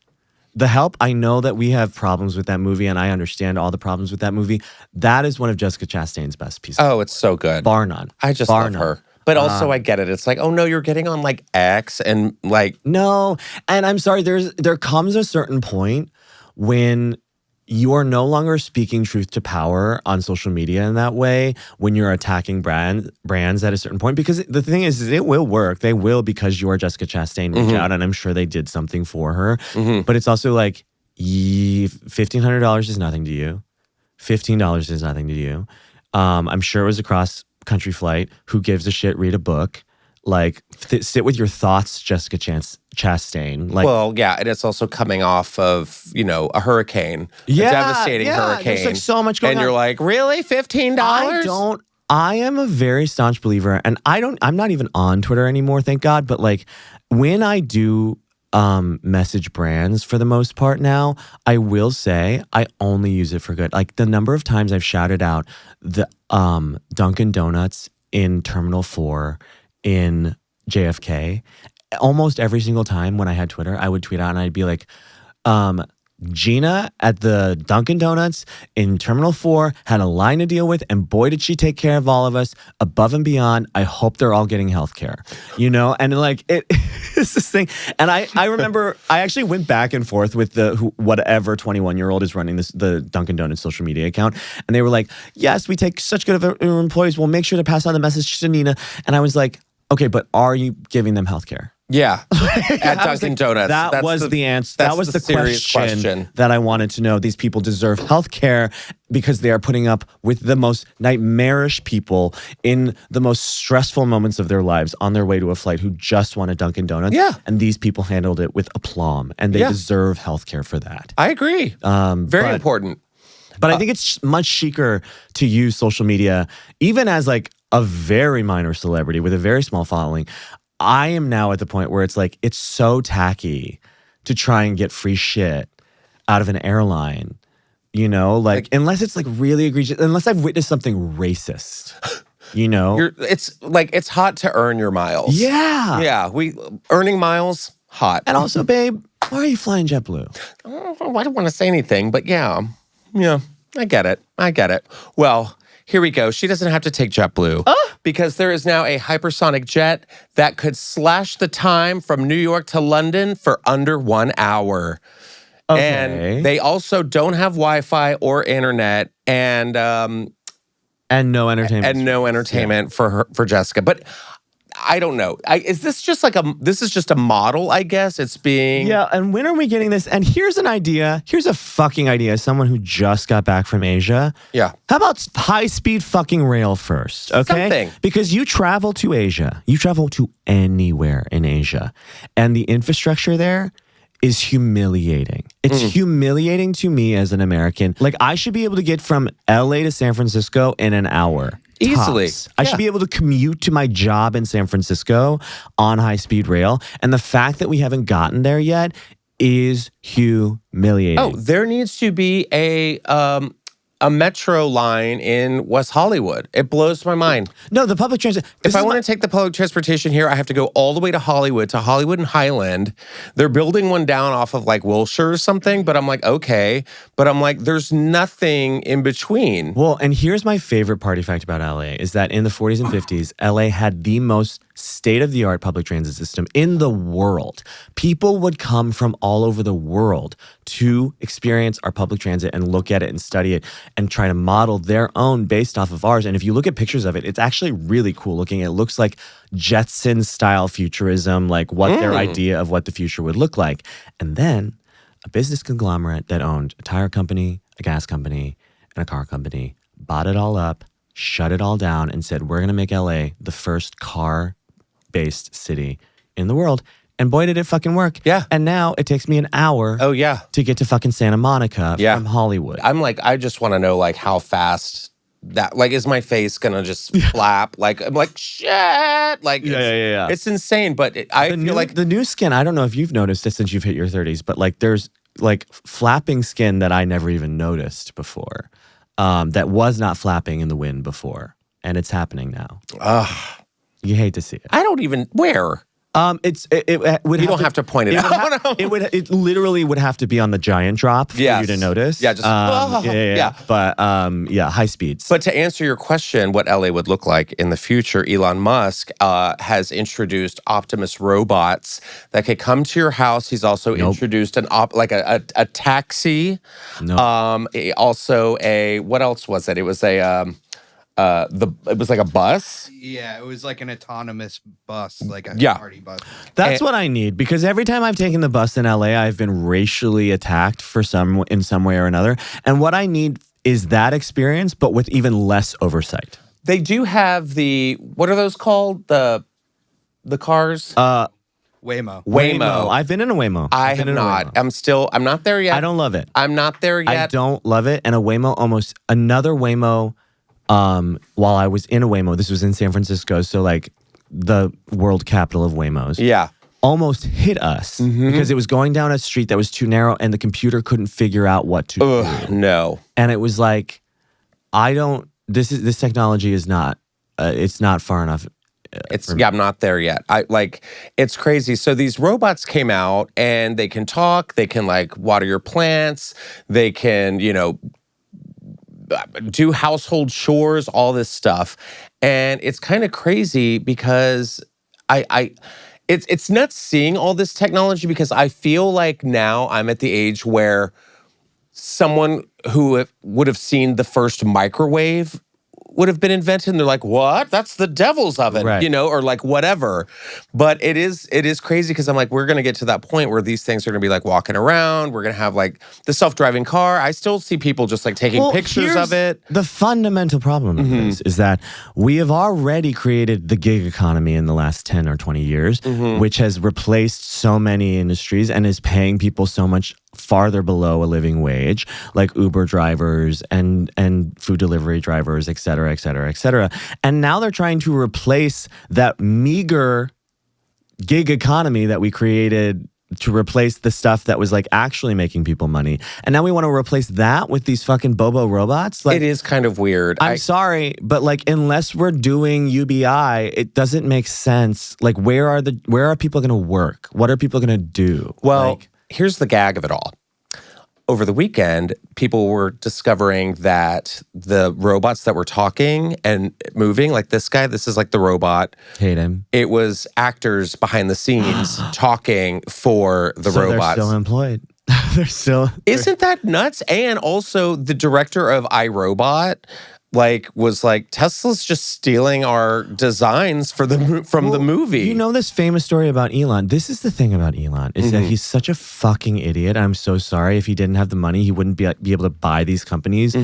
Speaker 2: The Help, I know that we have problems with that movie, and I understand all the problems with that movie. That is one of Jessica Chastain's best pieces.
Speaker 1: Oh, it's so good.
Speaker 2: Bar none.
Speaker 1: I just love her. But also, I get it. It's like, oh no, you're getting on like X and like...
Speaker 2: No, and I'm sorry, there comes a certain point when you are no longer speaking truth to power on social media in that way when you're attacking brands at a certain point. Because the thing is it will work. They will, because you are Jessica Chastain, reach out, and I'm sure they did something for her. But it's also like, $1,500 is nothing to you. $15 is nothing to you. I'm sure it was a cross-country flight. Who gives a shit? Read a book. Like, sit with your thoughts, Jessica Chastain. Like,
Speaker 1: well, yeah, and it's also coming off of, a hurricane. A devastating hurricane.
Speaker 2: There's like so much going on.
Speaker 1: And you're like, really? $15?
Speaker 2: I am a very staunch believer, and I'm not even on Twitter anymore, thank God, but like, when I do message brands for the most part now, I will say I only use it for good. Like, the number of times I've shouted out the Dunkin' Donuts in Terminal 4 in JFK, almost every single time when I had Twitter, I would tweet out and I'd be like, Gina at the Dunkin' Donuts in Terminal 4 had a line to deal with, and boy, did she take care of all of us above and beyond. I hope they're all getting healthcare, and like it's this thing. And I remember I actually went back and forth with whatever 21-year-old is running the Dunkin' Donuts social media account, and they were like, yes, we take such good of our employees. We'll make sure to pass on the message to Nina. And I was like, okay, but are you giving them healthcare?
Speaker 1: Yeah, at Dunkin' Donuts.
Speaker 2: That was the answer. That was the question that I wanted to know. These people deserve health care because they are putting up with the most nightmarish people in the most stressful moments of their lives on their way to a flight who just want a Dunkin' Donuts.
Speaker 1: Yeah.
Speaker 2: And these people handled it with aplomb, and they deserve health care for that.
Speaker 1: I agree. Very important.
Speaker 2: But I think it's much chicer to use social media, even as like a very minor celebrity with a very small following. I am now at the point where it's like, it's so tacky to try and get free shit out of an airline You know, like unless it's like really egregious, unless I've witnessed something racist. You know,
Speaker 1: it's hot to earn your miles.
Speaker 2: Yeah.
Speaker 1: Earning miles, hot.
Speaker 2: And also, babe, why are you flying JetBlue?
Speaker 1: I don't want to say anything, but yeah, I get it. Well, here we go. She doesn't have to take JetBlue because there is now a hypersonic jet that could slash the time from New York to London for under 1 hour.
Speaker 2: Okay.
Speaker 1: And they also don't have Wi-Fi or internet, and
Speaker 2: no entertainment.
Speaker 1: for Jessica. But I don't know. Is this just this is just a model, I guess? It's being...
Speaker 2: Yeah, and when are we getting this? And here's an idea. Here's a fucking idea. Someone who just got back from Asia.
Speaker 1: Yeah.
Speaker 2: How about high-speed fucking rail first, okay?
Speaker 1: Something.
Speaker 2: Because you travel to Asia. You travel to anywhere in Asia. And the infrastructure there is humiliating. It's humiliating to me as an American. Like, I should be able to get from LA to San Francisco in an hour.
Speaker 1: Easily.
Speaker 2: Tops. I should be able to commute to my job in San Francisco on high-speed rail. And the fact that we haven't gotten there yet is humiliating.
Speaker 1: Oh, there needs to be a metro line in West Hollywood. It blows my mind.
Speaker 2: No, the public transit.
Speaker 1: If I want to take the public transportation here, I have to go all the way to Hollywood and Highland. They're building one down off of like Wilshire or something, but I'm like, okay. But I'm like, there's nothing in between.
Speaker 2: Well, and here's my favorite party fact about LA is that in the 40s and 50s, LA had the most state-of-the-art public transit system in the world. People would come from all over the world to experience our public transit and look at it and study it and try to model their own based off of ours. And if you look at pictures of it, it's actually really cool looking. It looks like Jetsons-style futurism, like what their idea of what the future would look like. And then a business conglomerate that owned a tire company, a gas company, and a car company bought it all up, shut it all down, and said, we're going to make LA the first car-based city in the world. And boy, did it fucking work.
Speaker 1: Yeah.
Speaker 2: And now it takes me an hour to get to fucking Santa Monica from Hollywood.
Speaker 1: I'm like, I just want to know like how fast that, like, is my face going to just flap? Like, I'm like, shit. Like, it's insane. But I feel like
Speaker 2: the new skin, I don't know if you've noticed it since you've hit your 30s, but like there's like flapping skin that I never even noticed before. That was not flapping in the wind before. And it's happening now. You hate to see it.
Speaker 1: I don't even, where?
Speaker 2: It would.
Speaker 1: You don't have to point it out.
Speaker 2: It literally would have to be on the giant drop for you to notice.
Speaker 1: Yeah, just
Speaker 2: But high speeds.
Speaker 1: But to answer your question, what LA would look like in the future, Elon Musk has introduced Optimus robots that could come to your house. He's also introduced a taxi. Also what else was it? It was it was like a bus.
Speaker 3: Yeah, it was like an autonomous bus, like a party bus.
Speaker 2: That's what I need, because every time I've taken the bus in LA, I've been racially attacked in some way or another. And what I need is that experience, but with even less oversight.
Speaker 1: They do have what are those called? The cars?
Speaker 3: Waymo.
Speaker 2: I've been in a Waymo.
Speaker 1: I have not. I'm not there yet.
Speaker 2: I don't love it.
Speaker 1: I'm not there yet.
Speaker 2: I don't love it. And another Waymo, while I was in a Waymo, this was in San Francisco, so like the world capital of Waymos.
Speaker 1: Yeah. Almost
Speaker 2: hit us because it was going down a street that was too narrow and the computer couldn't figure out what to do.
Speaker 1: No.
Speaker 2: And it was like, this technology is not, it's not far enough.
Speaker 1: I'm not there yet. It's crazy. So these robots came out and they can talk, they can like water your plants, they can, do household chores, all this stuff. And it's kind of crazy because it's nuts seeing all this technology, because I feel like now I'm at the age where someone who would have seen the first microwave would have been invented, and they're like, what? That's the devil's oven,
Speaker 2: right.
Speaker 1: Or like whatever. But it is crazy, because I'm like, we're going to get to that point where these things are going to be like walking around. We're going to have like the self-driving car. I still see people just like taking pictures of it.
Speaker 2: The fundamental problem of this is that we have already created the gig economy in the last 10 or 20 years, which has replaced so many industries and is paying people so much farther below a living wage, like Uber drivers and food delivery drivers, et cetera, et cetera, et cetera. And now they're trying to replace that meager gig economy that we created to replace the stuff that was like actually making people money. And now we want to replace that with these fucking Bobo robots. Like,
Speaker 1: it is kind of weird.
Speaker 2: I'm sorry, but like unless we're doing UBI, it doesn't make sense. Like where are people going to work? What are people going to do?
Speaker 1: Well,
Speaker 2: like,
Speaker 1: here's the gag of it all. Over the weekend, people were discovering that the robots that were talking and moving, like this guy, this is like the robot.
Speaker 2: Hate him.
Speaker 1: It was actors behind the scenes talking for the robots.
Speaker 2: They're still employed.
Speaker 1: Isn't that nuts? And also the director of iRobot was like, Tesla's just stealing our designs from the movie.
Speaker 2: You know this famous story about Elon. This is the thing about Elon, is that he's such a fucking idiot. I'm so sorry. If he didn't have the money, he wouldn't be able to buy these companies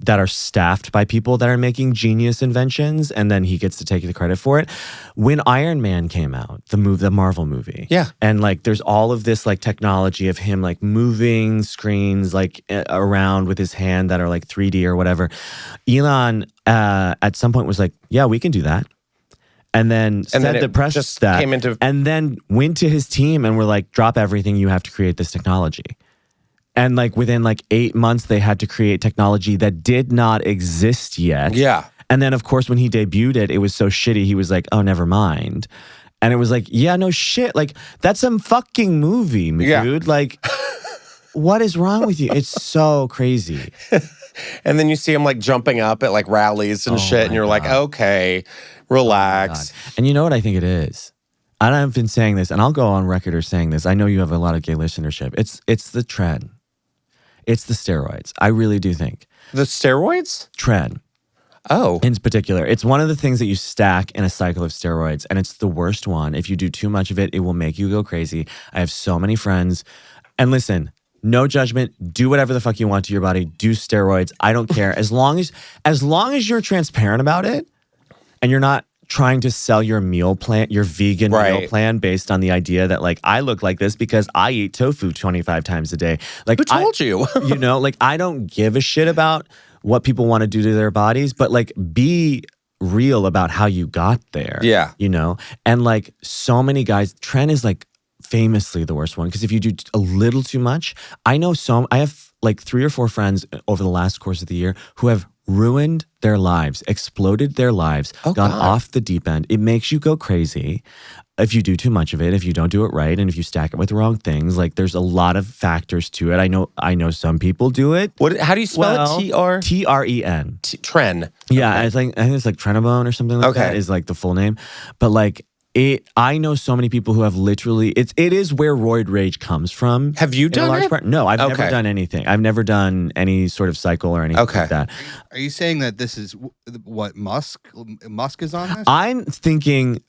Speaker 2: that are staffed by people that are making genius inventions, and then he gets to take the credit for it. When Iron Man came out, the Marvel movie, and like there's all of this like technology of him like moving screens like around with his hand that are like 3D or whatever. Elon at some point was like, yeah, we can do that. And then the press
Speaker 1: just
Speaker 2: that,
Speaker 1: came into,
Speaker 2: and then went to his team and were like, drop everything, you have to create this technology. And like within like 8 months, they had to create technology that did not exist yet.
Speaker 1: Yeah.
Speaker 2: And then of course, when he debuted it, it was so shitty. He was like, oh, never mind. And it was like, yeah, no shit. Like that's some fucking movie, dude. Like, what is wrong with you? It's so crazy.
Speaker 1: And then you see him like jumping up at like rallies and shit. And you're like, okay, relax.
Speaker 2: And you know what I think it is? I've been saying this, and I'll go on record or saying this. I know you have a lot of gay listenership. It's the trend. It's the steroids. I really do think.
Speaker 1: The steroids?
Speaker 2: Trend.
Speaker 1: Oh.
Speaker 2: In particular. It's one of the things that you stack in a cycle of steroids, and it's the worst one. If you do too much of it, it will make you go crazy. I have so many friends. And listen, no judgment. Do whatever the fuck you want to your body. Do steroids. I don't care. As long as you're transparent about it, and you're not trying to sell your meal plan, your vegan meal plan based on the idea that like I look like this because I eat tofu 25 times a day. Like
Speaker 1: who told you?
Speaker 2: You know, like I don't give a shit about what people want to do to their bodies, but like be real about how you got there.
Speaker 1: Yeah.
Speaker 2: You know? And like so many guys, trend is like famously the worst one because if you do a little too much, I have like 3 or 4 friends over the last course of the year who have ruined their lives, exploded their lives, gone off the deep end. It makes you go crazy if you do too much of it, if you don't do it right, and if you stack it with the wrong things. Like there's a lot of factors to it. I know some people do it.
Speaker 1: How do you spell it?
Speaker 2: Tren.
Speaker 1: Tren.
Speaker 2: Yeah, I think it's like Trenabone or something like that is like the full name. But like I know so many people who have literally, it is where roid rage comes from.
Speaker 1: Have you done it?
Speaker 2: No, I've never done anything. I've never done any sort of cycle or anything like that.
Speaker 3: Are you saying that this is what Musk is on this?
Speaker 2: I'm thinking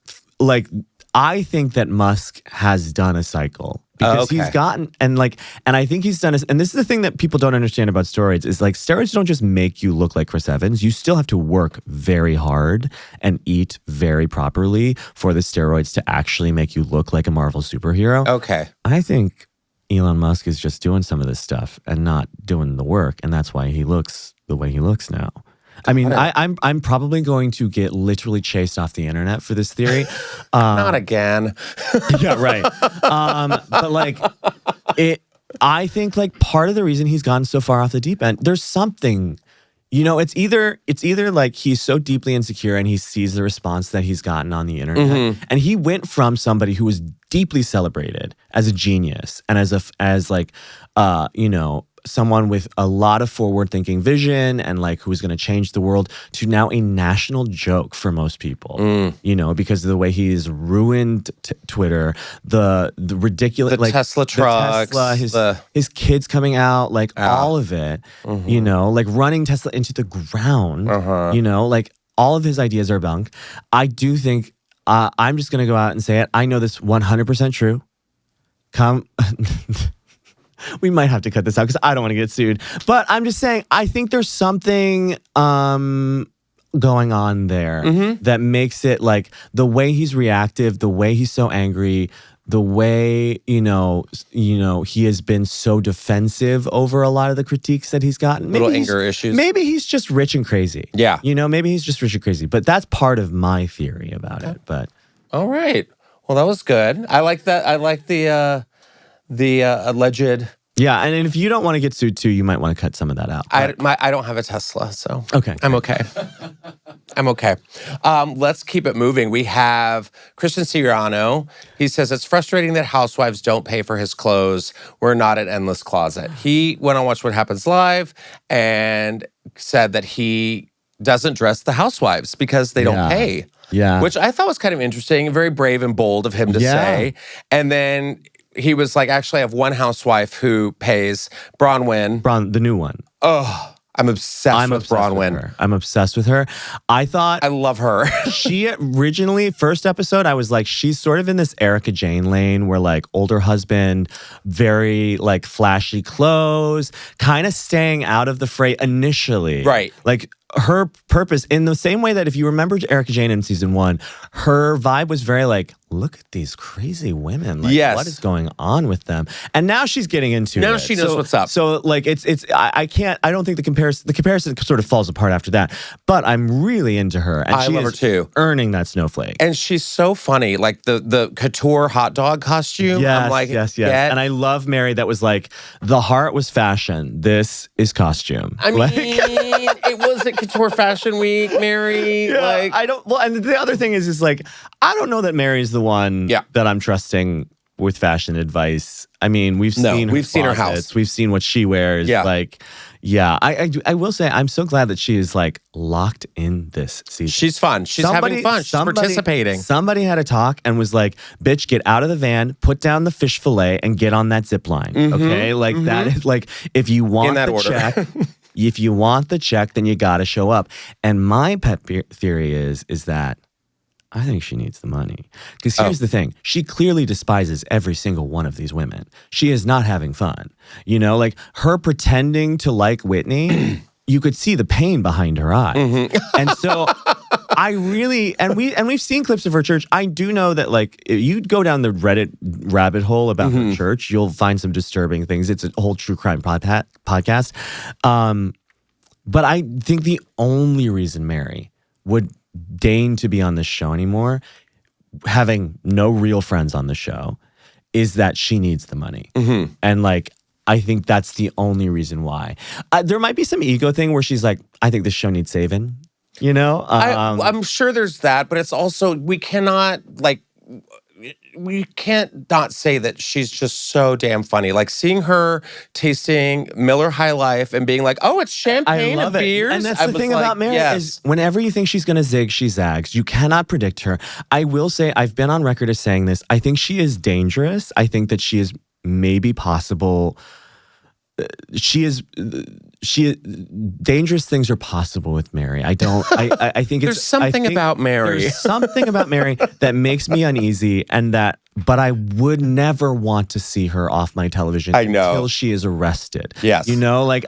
Speaker 2: I think that Musk has done a cycle because he's gotten, and I think he's done and this is the thing that people don't understand about steroids is like steroids don't just make you look like Chris Evans. You still have to work very hard and eat very properly for the steroids to actually make you look like a Marvel superhero.
Speaker 1: Okay.
Speaker 2: I think Elon Musk is just doing some of this stuff and not doing the work, and that's why he looks the way he looks now. I mean, I'm probably going to get literally chased off the internet for this theory.
Speaker 1: Not again.
Speaker 2: Yeah, right. But like I think like part of the reason he's gone so far off the deep end, there's something, you know, it's either like he's so deeply insecure and he sees the response that he's gotten on the internet, and he went from somebody who was deeply celebrated as a genius and someone with a lot of forward-thinking vision and like who's going to change the world to now a national joke for most people, you know, because of the way he's ruined Twitter, the ridiculous,
Speaker 1: the Tesla trucks,
Speaker 2: his kids coming out, like all of it, you know, like running Tesla into the ground, you know, like all of his ideas are bunk. I do think, I'm just going to go out and say it. I know this 100% true. We might have to cut this out because I don't want to get sued. But I'm just saying, I think there's something going on there that makes it like the way he's reactive, the way he's so angry, the way, you know, he has been so defensive over a lot of the critiques that he's gotten.
Speaker 1: Little anger issues.
Speaker 2: Maybe he's just rich and crazy.
Speaker 1: Yeah.
Speaker 2: You know, maybe he's just rich and crazy. But that's part of my theory about it. But
Speaker 1: all right. Well, that was good. I like that. I like the the alleged.
Speaker 2: Yeah, and if you don't want to get sued too, you might want to cut some of that out.
Speaker 1: I don't have a Tesla, so
Speaker 2: okay.
Speaker 1: I'm okay. I'm okay. Let's keep it moving. We have Christian Siriano. He says, it's frustrating that housewives don't pay for his clothes. We're not an endless closet. He went on Watch What Happens Live and said that he doesn't dress the housewives because they don't pay.
Speaker 2: Yeah.
Speaker 1: Which I thought was kind of interesting, very brave and bold of him to say. And then he was like, actually, I have one housewife who pays, Bronwyn.
Speaker 2: The new one.
Speaker 1: Oh, I'm obsessed with Bronwyn.
Speaker 2: I'm obsessed with her. I thought...
Speaker 1: I love her.
Speaker 2: She originally, first episode, I was like, she's sort of in this Erica Jane lane where like older husband, very like flashy clothes, kind of staying out of the fray initially.
Speaker 1: Right.
Speaker 2: Like her purpose, in the same way that if you remember Erica Jane in season 1, her vibe was very like, look at these crazy women. Like, what is going on with them? And now she's getting into it.
Speaker 1: Now she knows what's up.
Speaker 2: So like, I don't think the comparison sort of falls apart after that. But I'm really into her. And
Speaker 1: I love her too.
Speaker 2: Earning that snowflake.
Speaker 1: And she's so funny. Like the couture hot dog costume.
Speaker 2: Yes,
Speaker 1: I'm like,
Speaker 2: yes. And I love Mary that was like, the heart was fashion. This is costume.
Speaker 1: I mean, it wasn't couture fashion week, Mary.
Speaker 2: Yeah,
Speaker 1: like,
Speaker 2: I don't, well, and the other thing is like, I don't know that Mary's the one that I'm trusting with fashion advice. I mean, we've seen her house. We've seen what she wears.
Speaker 1: Yeah.
Speaker 2: Like, I will say I'm so glad that she is like locked in this season.
Speaker 1: She's fun. She's having fun. She's participating.
Speaker 2: Somebody had a talk and was like, bitch, get out of the van, put down the fish fillet and get on that zip line. Okay? Like that is like, if you want check, if you want the check, then you got to show up. And my pet theory is that I think she needs the money. Because here's the thing. She clearly despises every single one of these women. She is not having fun. You know, like her pretending to like Whitney, you could see the pain behind her eyes. And so I really, and we've seen clips of her church. I do know that like, if you go down the Reddit rabbit hole about her church, you'll find some disturbing things. It's a whole true crime podcast. But I think the only reason Mary would deign to be on this show anymore, having no real friends on the show, is that she needs the money. And like, I think that's the only reason why. There might be some ego thing where she's like, I think this show needs saving, you know?
Speaker 1: I'm sure there's that, but it's also, we cannot not say that she's just so damn funny. Like seeing her tasting Miller High Life and being like, oh, it's champagne and beers.
Speaker 2: And that's the thing about Mary is whenever you think she's going to zig, she zags. You cannot predict her. I will say, I've been on record as saying this. I think she is dangerous. I think that she is maybe possible. Dangerous things are possible with Mary. I think
Speaker 1: there's something about Mary.
Speaker 2: There's something about Mary that makes me uneasy, but I would never want to see her off my television until she is arrested.
Speaker 1: Yes.
Speaker 2: You know, like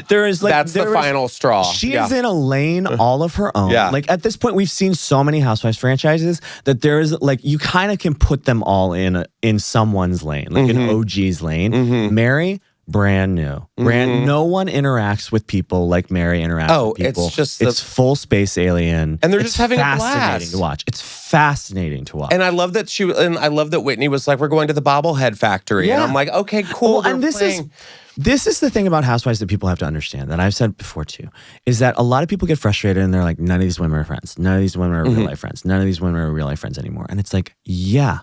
Speaker 2: there is like
Speaker 1: that's the final straw.
Speaker 2: She is in a lane all of her own.
Speaker 1: Yeah.
Speaker 2: Like at this point, we've seen so many Housewives franchises that there is like, you kind of can put them all in someone's lane, like an OG's lane. Mary, brand new. No one interacts with people like Mary interacts with people. It's full space alien.
Speaker 1: And they're just having a blast.
Speaker 2: Fascinating to watch. It's fascinating to watch.
Speaker 1: And I love that I love that Whitney was like, we're going to the bobblehead factory. And I'm like, okay, cool.
Speaker 2: Well, and this is the thing about Housewives that people have to understand, that I've said before too, is that a lot of people get frustrated and they're like, none of these women are friends. None of these women are real life friends. None of these women are real life friends anymore. And it's like, yeah,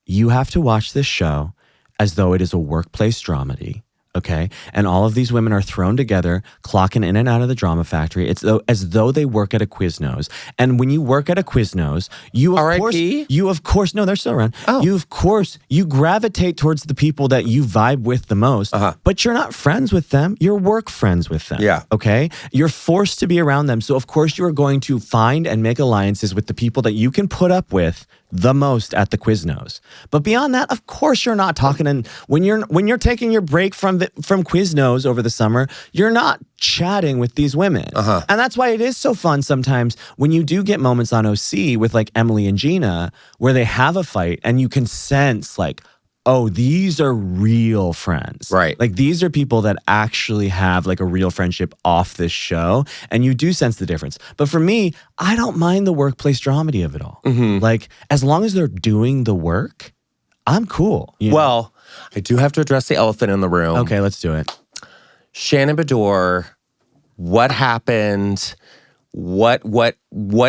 Speaker 2: you have to watch this show as though it is a workplace dramedy. Okay. And all of these women are thrown together, clocking in and out of the drama factory. It's as though they work at a Quiznos. And when you work at a Quiznos, you of course, no, they're still around. You gravitate towards the people that you vibe with the most, but you're not friends with them. You're work friends with them.
Speaker 1: Yeah.
Speaker 2: Okay. You're forced to be around them. So of course you are going to find and make alliances with the people that you can put up with the most at the Quiznos. But beyond that, of course you're not talking. And when you're taking your break from Quiznos over the summer, you're not chatting with these women. And that's why it is so fun sometimes when you do get moments on OC with like Emily and Gina where they have a fight and you can sense like, oh, these are real friends.
Speaker 1: Right.
Speaker 2: Like these are people that actually have like a real friendship off this show. And you do sense the difference. But for me, I don't mind the workplace dramedy of it all. Like as long as they're doing the work, I'm cool. you know?
Speaker 1: Well, I do have to address the elephant in the room.
Speaker 2: Okay, let's do it.
Speaker 1: Shannon Bedore, what happened? What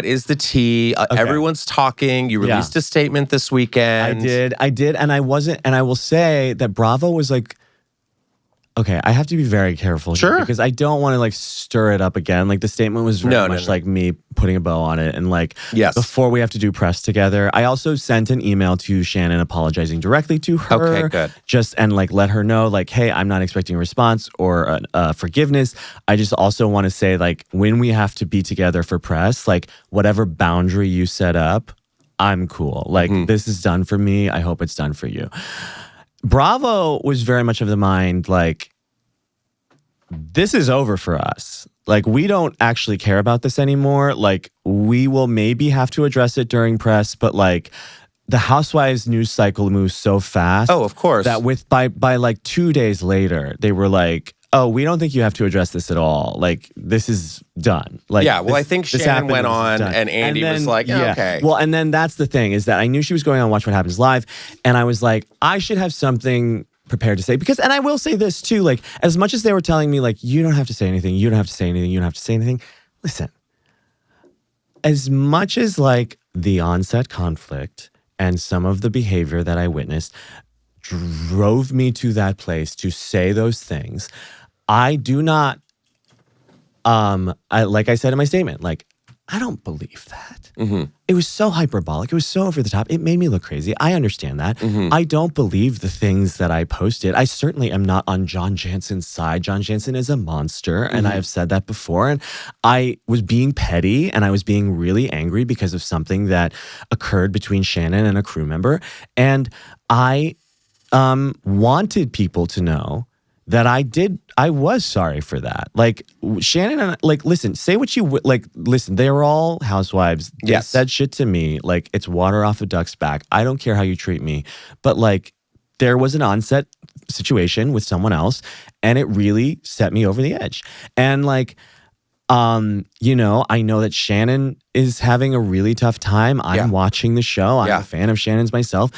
Speaker 1: is the tea? Everyone's talking. You released a statement this weekend.
Speaker 2: I did, and I wasn't. And I will say that Bravo was like, okay, I have to be very careful here because I don't want to like stir it up again. Like the statement was very much like me putting a bow on it, and like before we have to do press together. I also sent an email to Shannon apologizing directly to her.
Speaker 1: Okay, good.
Speaker 2: Just and like let her know like, hey, I'm not expecting a response or forgiveness. I just also want to say like when we have to be together for press, like whatever boundary you set up, I'm cool. Like this is done for me. I hope it's done for you. Bravo was very much of the mind like, this is over for us. Like, we don't actually care about this anymore. Like, we will maybe have to address it during press, but like, the Housewives news cycle moves so fast.
Speaker 1: Oh, of course.
Speaker 2: That by like 2 days later, they were like, oh, we don't think you have to address this at all. Like, this is done. Like,
Speaker 1: yeah, well, I think Shannon went on and Andy was like, okay.
Speaker 2: Well, and then that's the thing is that I knew she was going on Watch What Happens Live. And I was like, I should have something prepared to say. Because, and I will say this too, like, as much as they were telling me, like, you don't have to say anything, you don't have to say anything, you don't have to say anything. Listen, as much as like the onset conflict and some of the behavior that I witnessed drove me to that place to say those things, I do not, like I said in my statement, like, I don't believe that. It was so hyperbolic. It was so over the top. It made me look crazy. I understand that. I don't believe the things that I posted. I certainly am not on John Jansen's side. John Jansen is a monster, and I have said that before. And I was being petty, and I was being really angry because of something that occurred between Shannon and a crew member. And I wanted people to know that I was sorry for that. Like, Shannon and like, listen, say what you like, listen, they were all housewives. They said shit to me. Like, it's water off a duck's back. I don't care how you treat me. But like, there was an onset situation with someone else, and it really set me over the edge. And like, you know, I know that Shannon is having a really tough time. I'm watching the show. I'm a fan of Shannon's myself.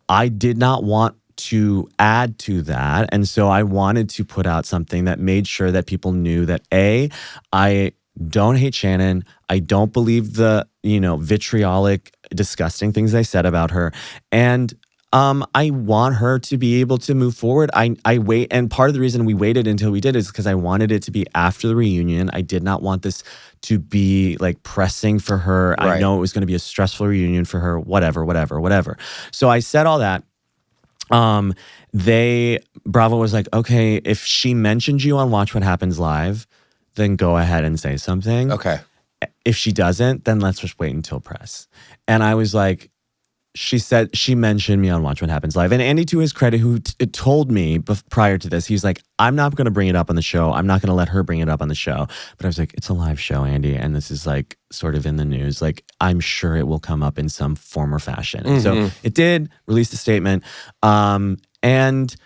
Speaker 2: I did not want to add to that. And so I wanted to put out something that made sure that people knew that I don't hate Shannon. I don't believe the, you know, vitriolic, disgusting things I said about her. And I want her to be able to move forward. I wait, and part of the reason we waited until we did is because I wanted it to be after the reunion. I did not want this to be like pressing for her. Right. I know it was going to be a stressful reunion for her, whatever. So I said all that. Bravo was like, okay, if she mentioned you on Watch What Happens Live, then go ahead and say something.
Speaker 1: Okay.
Speaker 2: If she doesn't, then let's just wait until press. And I was like, she said, she mentioned me on Watch What Happens Live. And Andy, to his credit, who told me prior to this, he's like, I'm not going to bring it up on the show. I'm not going to let her bring it up on the show. But I was like, it's a live show, Andy. And this is like sort of in the news. Like, I'm sure it will come up in some form or fashion. And so it did release a statement. And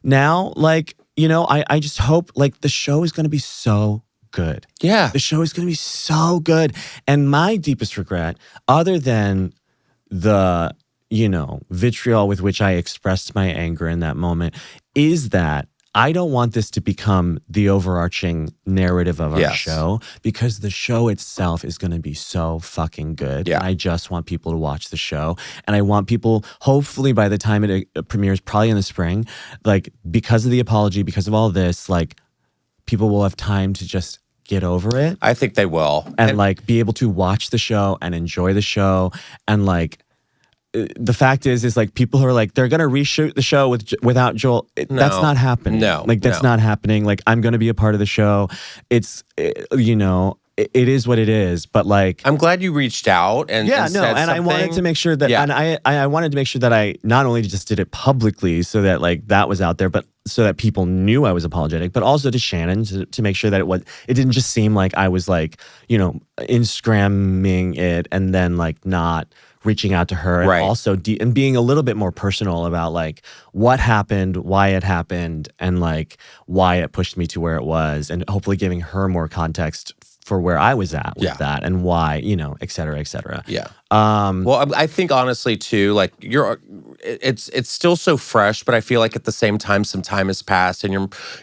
Speaker 2: now, like, you know, I just hope like the show is going to be so good.
Speaker 1: Yeah.
Speaker 2: The show is going to be so good. And my deepest regret, other than the, you know, vitriol with which I expressed my anger in that moment, is that I don't want this to become the overarching narrative of our show, because the show itself is going to be so fucking good.
Speaker 1: Yeah.
Speaker 2: And I just want people to watch the show. And I want people, hopefully by the time it premieres, probably in the spring, like, because of the apology, because of all this, like, people will have time to just get over it.
Speaker 1: I think they will.
Speaker 2: And like be able to watch the show and enjoy the show. And like, the fact is like, people who are like, they're going to reshoot the show without Joel. That's not happening.
Speaker 1: No.
Speaker 2: Like, that's not happening. Like, I'm going to be a part of the show. It's, you know, it is what it is. But like,
Speaker 1: I'm glad you reached out and said something.
Speaker 2: I wanted to make sure that, and I wanted to make sure that I not only just did it publicly so that like that was out there, but so that people knew I was apologetic, but also to Shannon to make sure that it didn't just seem like I was like, you know, Instagramming it and then like not reaching out to her, and also and being a little bit more personal about like what happened, why it happened, and like why it pushed me to where it was, and hopefully giving her more context for where I was at with that and why, you know, et cetera, et cetera.
Speaker 1: Yeah. Well, I think honestly too, like it's still so fresh, but I feel like at the same time, some time has passed, and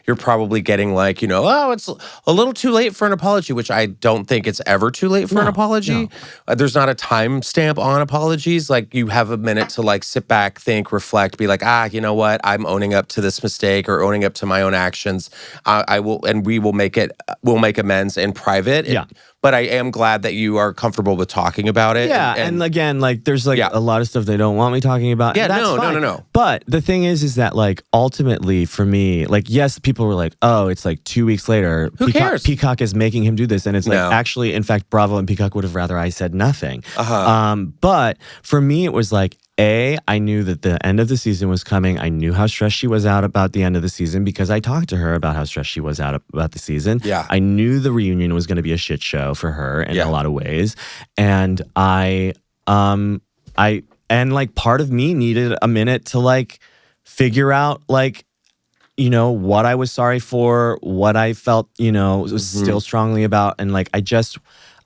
Speaker 1: you're probably getting like, oh, it's a little too late for an apology, which I don't think it's ever too late for an apology. No. There's not a time stamp on apologies. Like, you have a minute to like sit back, think, reflect, be like, you know what, I'm owning up to this mistake or owning up to my own actions. I will, and we'll make amends in private.
Speaker 2: Yeah.
Speaker 1: But I am glad that you are comfortable with talking about it.
Speaker 2: Yeah, and again, like, there's like a lot of stuff they don't want me talking about.
Speaker 1: Yeah,
Speaker 2: that's fine.
Speaker 1: No.
Speaker 2: But the thing is that like ultimately for me, like, yes, people were like, oh, it's like 2 weeks later.
Speaker 1: Who cares?
Speaker 2: Peacock is making him do this, and it's like actually, in fact, Bravo and Peacock would have rather I said nothing. But for me, it was like, I knew that the end of the season was coming. I knew how stressed she was out about the end of the season because I talked to her about how stressed she was out about the season.
Speaker 1: Yeah.
Speaker 2: I knew the reunion was going to be a shit show for her in a lot of ways. And and like part of me needed a minute to like figure out like, what I was sorry for, what I felt, was still strongly about. And like,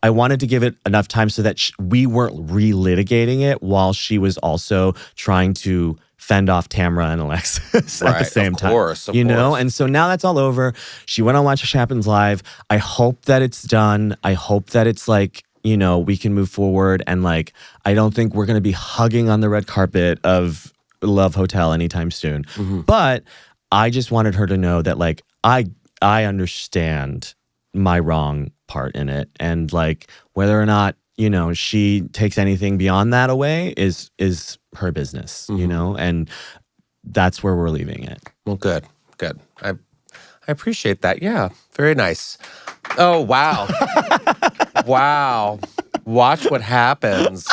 Speaker 2: I wanted to give it enough time so that we weren't relitigating it while she was also trying to fend off Tamra and Alexis at the same time. Of course. And so now that's all over. She went on Watch What Happens Live. I hope that it's done. I hope that it's like, we can move forward. And like, I don't think we're going to be hugging on the red carpet of Love Hotel anytime soon. But I just wanted her to know that like, I understand my wrong part in it, and like whether or not she takes anything beyond that away is her business, and that's where we're leaving it.
Speaker 1: Well, good. I appreciate that. Yeah, very nice. Oh, wow. Wow. Watch What Happens.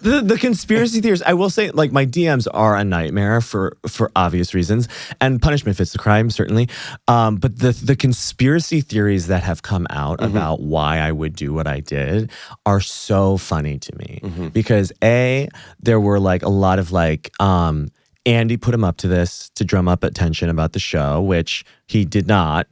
Speaker 2: The conspiracy theories, I will say, like, my DMs are a nightmare for obvious reasons, and punishment fits the crime, certainly. But the conspiracy theories that have come out about why I would do what I did are so funny to me. Because there were like a lot of like, Andy put him up to this to drum up attention about the show, which he did not.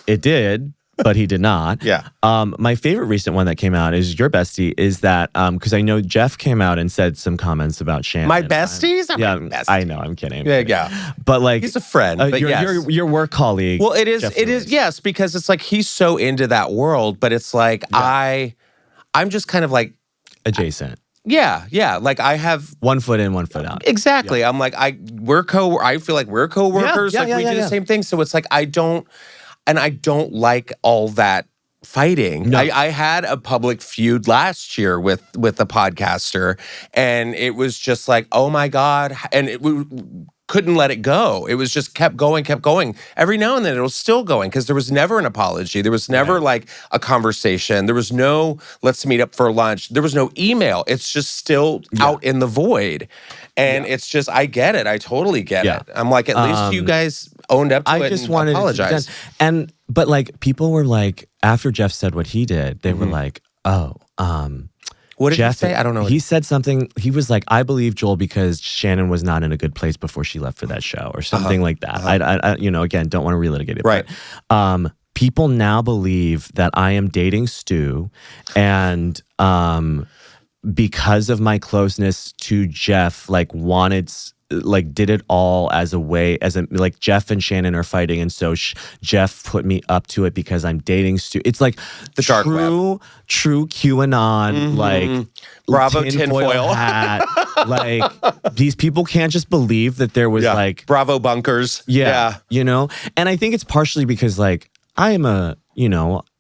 Speaker 2: It did. But he did not.
Speaker 1: Yeah.
Speaker 2: My favorite recent one that came out is your bestie. Is that because I know Jeff came out and said some comments about Shannon.
Speaker 1: My besties?
Speaker 2: Yeah,
Speaker 1: my bestie.
Speaker 2: I know. I'm kidding.
Speaker 1: Yeah.
Speaker 2: But like,
Speaker 1: he's a friend. But
Speaker 2: your work colleague.
Speaker 1: Well, it is. Yes, because it's like he's so into that world. But it's like I'm just kind of like
Speaker 2: adjacent.
Speaker 1: Yeah. Like I have
Speaker 2: 1 foot in, 1 foot out.
Speaker 1: Exactly. Yeah. I'm like I feel like we're coworkers. We do the same thing. So it's like I don't like all that fighting. No. I had a public feud last year with a podcaster, and it was just like, oh my God. And we couldn't let it go. It was just kept going. Every now and then it was still going because there was never an apology. There was never like a conversation. There was no, let's meet up for lunch. There was no email. It's just still out in the void. And it's just, I get it. I totally get it. I'm like, at least you guys owned up to it and apologized.
Speaker 2: But like, people were like, after Jeff said what he did, they were like, oh,
Speaker 1: what did
Speaker 2: Jeff,
Speaker 1: he say? I don't know.
Speaker 2: He said something. He was like, I believe Joel because Shannon was not in a good place before she left for that show or something like that. I again, don't want to relitigate it.
Speaker 1: Right.
Speaker 2: But, people now believe that I am dating Stu, and because of my closeness to Jeff, did it all as a way, like Jeff and Shannon are fighting, and so Jeff put me up to it because I'm dating Stu. It's like the true QAnon, like
Speaker 1: Bravo tinfoil
Speaker 2: hat. Like, these people can't just believe that there was like
Speaker 1: Bravo bunkers.
Speaker 2: Yeah. And I think it's partially because like I am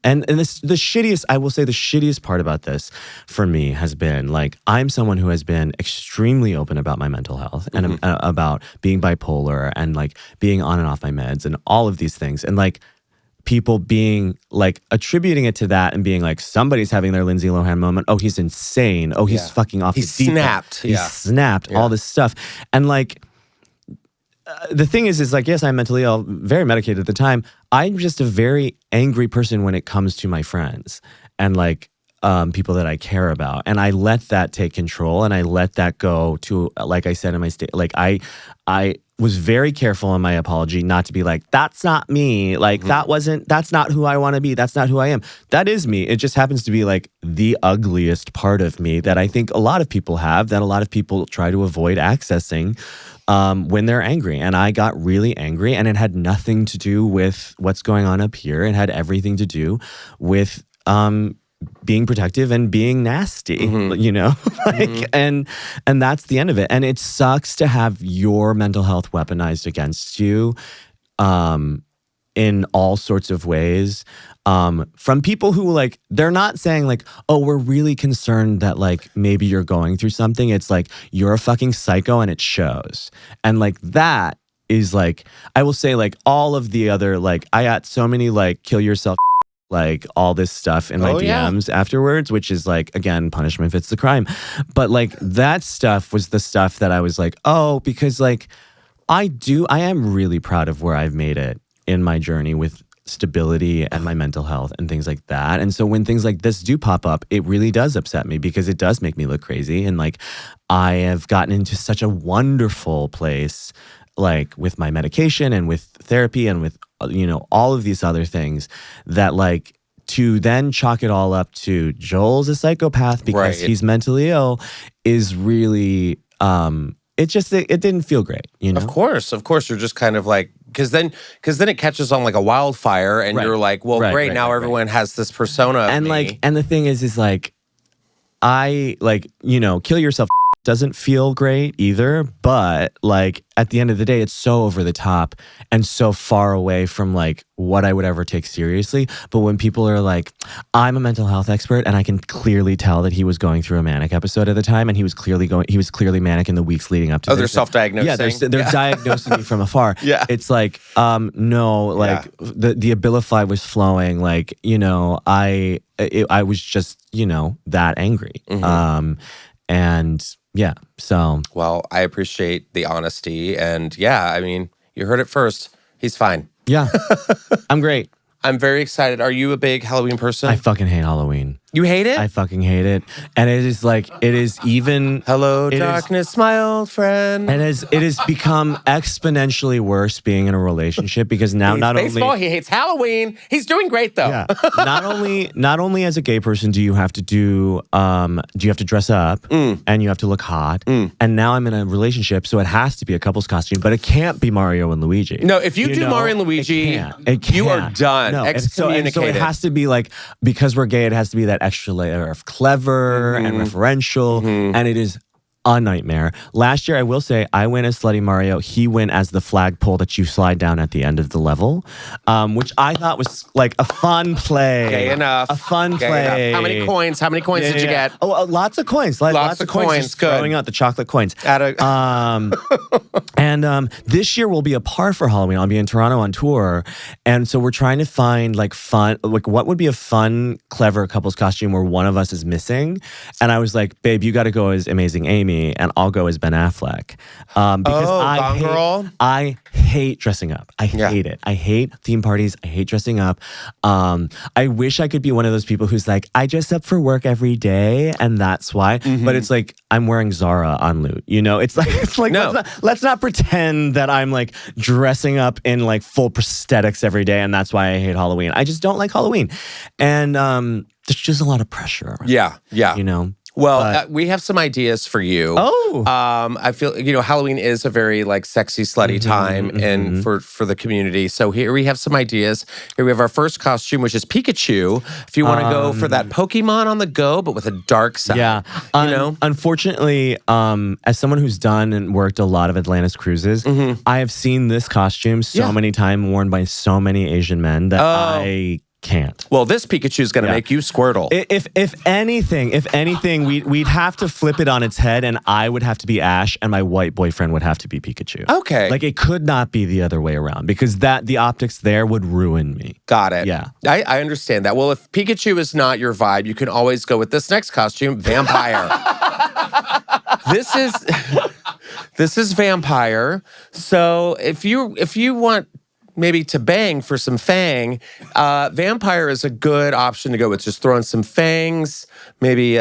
Speaker 2: and this, the shittiest part about this for me has been like, I'm someone who has been extremely open about my mental health and about being bipolar and like being on and off my meds and all of these things. And like people being like attributing it to that and being like, somebody's having their Lindsay Lohan moment. Oh, he's insane. Oh, he's fucking off.
Speaker 1: He snapped.
Speaker 2: He snapped. All this stuff. And like, the thing is like, yes, I'm mentally ill, very medicated at the time. I'm just a very angry person when it comes to my friends and like people that I care about. And I let that take control, and I let that go to, like I said in my state, like I was very careful in my apology not to be like, that's not me. Like, that's not who I want to be. That's not who I am. That is me. It just happens to be like the ugliest part of me that I think a lot of people have, that a lot of people try to avoid accessing when they're angry. And I got really angry, and it had nothing to do with what's going on up here. It had everything to do with being protective and being nasty, you know, like, and that's the end of it. And it sucks to have your mental health weaponized against you, in all sorts of ways, from people who like, they're not saying like, oh, we're really concerned that like maybe you're going through something. It's like, you're a fucking psycho and it shows. And like that is like, I will say like all of the other, like I got so many like kill yourself like all this stuff in my DMs afterwards, which is like, again, punishment fits the crime. But like that stuff was the stuff that I was like, oh, because like I am really proud of where I've made it in my journey with stability and my mental health and things like that. And so when things like this do pop up, it really does upset me because it does make me look crazy. And like I have gotten into such a wonderful place, like with my medication and with therapy and with, you know, all of these other things, that like to then chalk it all up to Joel's a psychopath because he's mentally ill is really, it didn't feel great, you know?
Speaker 1: Of course. You're just kind of like, because then it catches on like a wildfire, and you're like, well, great, now everyone has this persona of
Speaker 2: and
Speaker 1: me.
Speaker 2: like, and the thing is like, I like, you know, kill yourself doesn't feel great either, but like at the end of the day, it's so over the top and so far away from like what I would ever take seriously. But when people are like, I'm a mental health expert and I can clearly tell that he was going through a manic episode at the time, and he was clearly manic in the weeks leading up to this.
Speaker 1: They're self-diagnosing.
Speaker 2: Yeah, they're diagnosing me from afar.
Speaker 1: Yeah.
Speaker 2: It's like, no, like the Abilify was flowing. Like, you know, I was just, you know, that angry. And yeah, so.
Speaker 1: Well, I appreciate the honesty. And yeah, I mean, you heard it first. He's fine.
Speaker 2: Yeah, I'm great.
Speaker 1: I'm very excited. Are you a big Halloween person?
Speaker 2: I fucking hate Halloween.
Speaker 1: You hate it?
Speaker 2: I fucking hate it. And it is like, it is even...
Speaker 1: Hello, darkness, my old friend.
Speaker 2: And it has become exponentially worse being in a relationship because now not
Speaker 1: baseball,
Speaker 2: only...
Speaker 1: he hates Halloween. He's doing great, though.
Speaker 2: Yeah. Not only as a gay person do you have to dress up and you have to look hot. And now I'm in a relationship, so it has to be a couple's costume, but it can't be Mario and Luigi.
Speaker 1: No, if you do Mario and Luigi,
Speaker 2: it can't.
Speaker 1: you are done.
Speaker 2: No.
Speaker 1: Excommunicated.
Speaker 2: And so it has to be like, because we're gay, it has to be that extra layer of clever and referential, and it is a nightmare. Last year, I will say, I went as Slutty Mario. He went as the flagpole that you slide down at the end of the level, which I thought was like a fun play.
Speaker 1: Gay enough.
Speaker 2: A fun play.
Speaker 1: Enough. How many coins did you get?
Speaker 2: Oh, lots of coins. Lots of coins. Just
Speaker 1: good.
Speaker 2: Throwing out the chocolate coins.
Speaker 1: And
Speaker 2: this year will be a par for Halloween. I'll be in Toronto on tour, and so we're trying to find like fun, like what would be a fun, clever couple's costume where one of us is missing. And I was like, babe, you got to go as Amazing Amy, and I'll go as Ben Affleck. Because I hate dressing up. I hate it. I hate theme parties. I hate dressing up. I wish I could be one of those people who's like, I dress up for work every day, and that's why. But it's like, I'm wearing Zara on Loot. You know, it's like
Speaker 1: no.
Speaker 2: let's not pretend that I'm like dressing up in like full prosthetics every day, and that's why I hate Halloween. I just don't like Halloween. And there's just a lot of pressure.
Speaker 1: Yeah.
Speaker 2: You know?
Speaker 1: Well, we have some ideas for you.
Speaker 2: Oh.
Speaker 1: I feel, you know, Halloween is a very like sexy, slutty time and for the community. So here we have some ideas. Here we have our first costume, which is Pikachu. If you want to go for that Pokemon on the go, but with a dark side.
Speaker 2: Yeah.
Speaker 1: You know?
Speaker 2: Unfortunately, as someone who's done and worked a lot of Atlantis cruises, I have seen this costume so many times worn by so many Asian men that I can't.
Speaker 1: Well, this Pikachu is going to make you Squirtle.
Speaker 2: If anything, we'd have to flip it on its head, and I would have to be Ash, and my white boyfriend would have to be Pikachu.
Speaker 1: Okay.
Speaker 2: Like it could not be the other way around because the optics there would ruin me.
Speaker 1: Got it.
Speaker 2: Yeah.
Speaker 1: I understand that. Well, if Pikachu is not your vibe, you can always go with this next costume, Vampire. This is Vampire. So if you want maybe to bang for some fang, Vampire is a good option to go with. Just throwing some fangs, maybe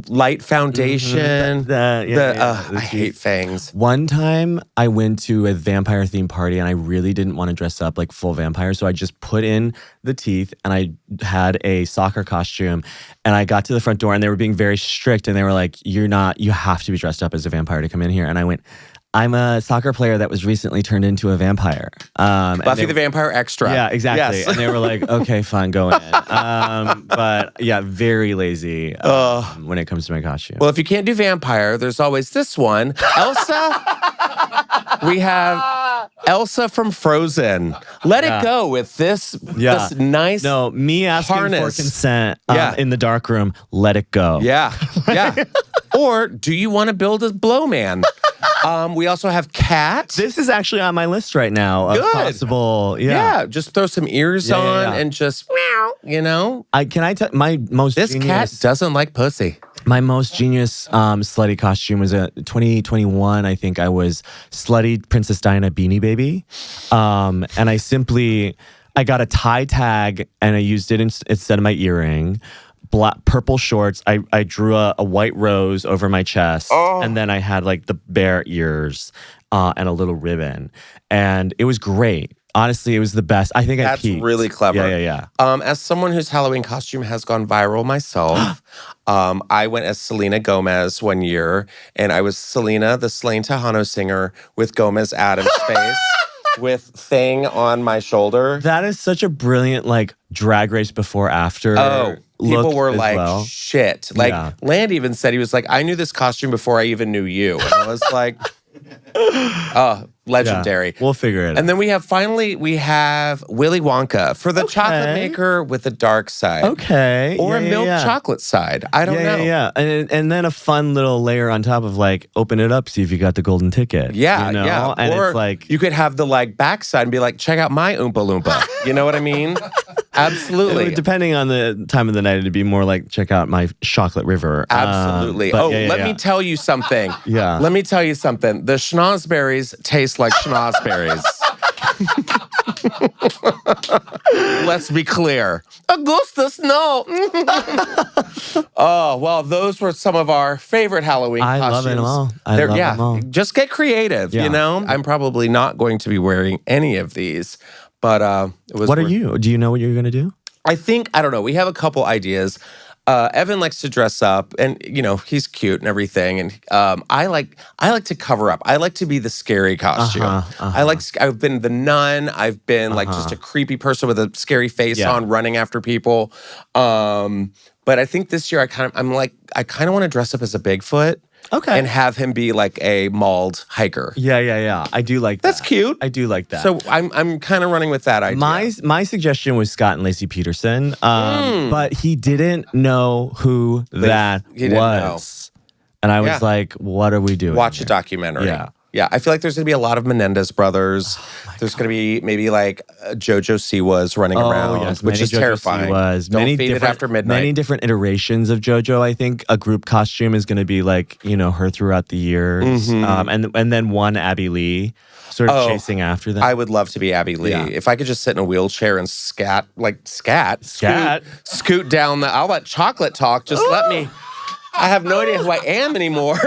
Speaker 1: light foundation. I hate fangs.
Speaker 2: One time I went to a vampire themed party and I really didn't want to dress up like full vampire. So I just put in the teeth and I had a soccer costume and I got to the front door and they were being very strict and they were like, you have to be dressed up as a vampire to come in here. And I went, I'm a soccer player that was recently turned into a vampire.
Speaker 1: Buffy the Vampire Extra.
Speaker 2: Yeah, exactly.
Speaker 1: Yes.
Speaker 2: And they were like, okay, fine, go in. But yeah, very lazy when it comes to my costume.
Speaker 1: Well, if you can't do vampire, there's always this one. Elsa. We have Elsa from Frozen. Let it go with this nice
Speaker 2: me asking
Speaker 1: harness.
Speaker 2: for consent in the dark room. Let it go.
Speaker 1: Yeah. Or do you want to build a blow man? We also have Cat.
Speaker 2: This is actually on my list right now of possible.
Speaker 1: Yeah, just throw some ears on and just meow, you know?
Speaker 2: Can I tell my most
Speaker 1: This
Speaker 2: genius,
Speaker 1: cat doesn't like pussy.
Speaker 2: My most genius slutty costume was a 2021. I think I was slutty Princess Diana Beanie Baby. And I got a tie tag and I used it instead of my earring. Purple shorts. I drew a white rose over my chest, and then I had like the bear ears and a little ribbon, and it was great. Honestly, it was the best. I think
Speaker 1: that's really clever.
Speaker 2: Yeah.
Speaker 1: As someone whose Halloween costume has gone viral myself, I went as Selena Gomez one year, and I was Selena, the Slain Tejano singer, with Gomez Adams' face. With thing on my shoulder.
Speaker 2: That is such a brilliant like drag race before after.
Speaker 1: Oh, people were like,
Speaker 2: well.
Speaker 1: shit. Like Land even said, he was like, I knew this costume before I even knew you. And I was like, legendary.
Speaker 2: Yeah, we'll figure it out.
Speaker 1: And then we have Willy Wonka for the chocolate maker with the dark side.
Speaker 2: Okay.
Speaker 1: Or a milk chocolate side. I don't know.
Speaker 2: Yeah. And then a fun little layer on top of like, open it up, see if you got the golden ticket.
Speaker 1: Yeah,
Speaker 2: you know?
Speaker 1: yeah.
Speaker 2: And
Speaker 1: or
Speaker 2: it's like,
Speaker 1: you could have the like backside and be like, check out my Oompa Loompa. You know what I mean? Absolutely.
Speaker 2: Depending on the time of the night, it'd be more like, check out my chocolate river.
Speaker 1: Absolutely. Let me tell you something. Let me tell you something. The schnozberries taste like schnozberries. Let's be clear. Augustus, no. Oh, well, those were some of our favorite Halloween costumes.
Speaker 2: I love them all. I love them all.
Speaker 1: Just get creative, you know? I'm probably not going to be wearing any of these, but it was
Speaker 2: What are you? Do you know what you're going to do?
Speaker 1: I don't know. We have a couple ideas. Evan likes to dress up, and you know he's cute and everything. And I like to cover up. I like to be the scary costume. I've been the nun. I've been like just a creepy person with a scary face on, running after people. But I think this year I kind of want to dress up as a Bigfoot.
Speaker 2: Okay.
Speaker 1: And have him be like a mauled hiker.
Speaker 2: Yeah. I do like that.
Speaker 1: That's cute.
Speaker 2: I do like that.
Speaker 1: So I'm kind of running with that idea.
Speaker 2: My suggestion was Scott and Lacey Peterson, but he didn't know who that was. And I was like, what are we doing?
Speaker 1: Watch a documentary. Yeah, I feel like there's going to be a lot of Menendez brothers. There's going to be maybe like JoJo Siwa's running around, which is terrifying. Don't feed it after midnight.
Speaker 2: Many different iterations of JoJo. I think a group costume is going to be like, you know, her throughout the years. And then one Abby Lee sort of chasing after them.
Speaker 1: I would love to be Abby Lee.
Speaker 2: Yeah.
Speaker 1: If I could just sit in a wheelchair and scoot down I'll let chocolate talk. Just let me. I have no idea who I am anymore.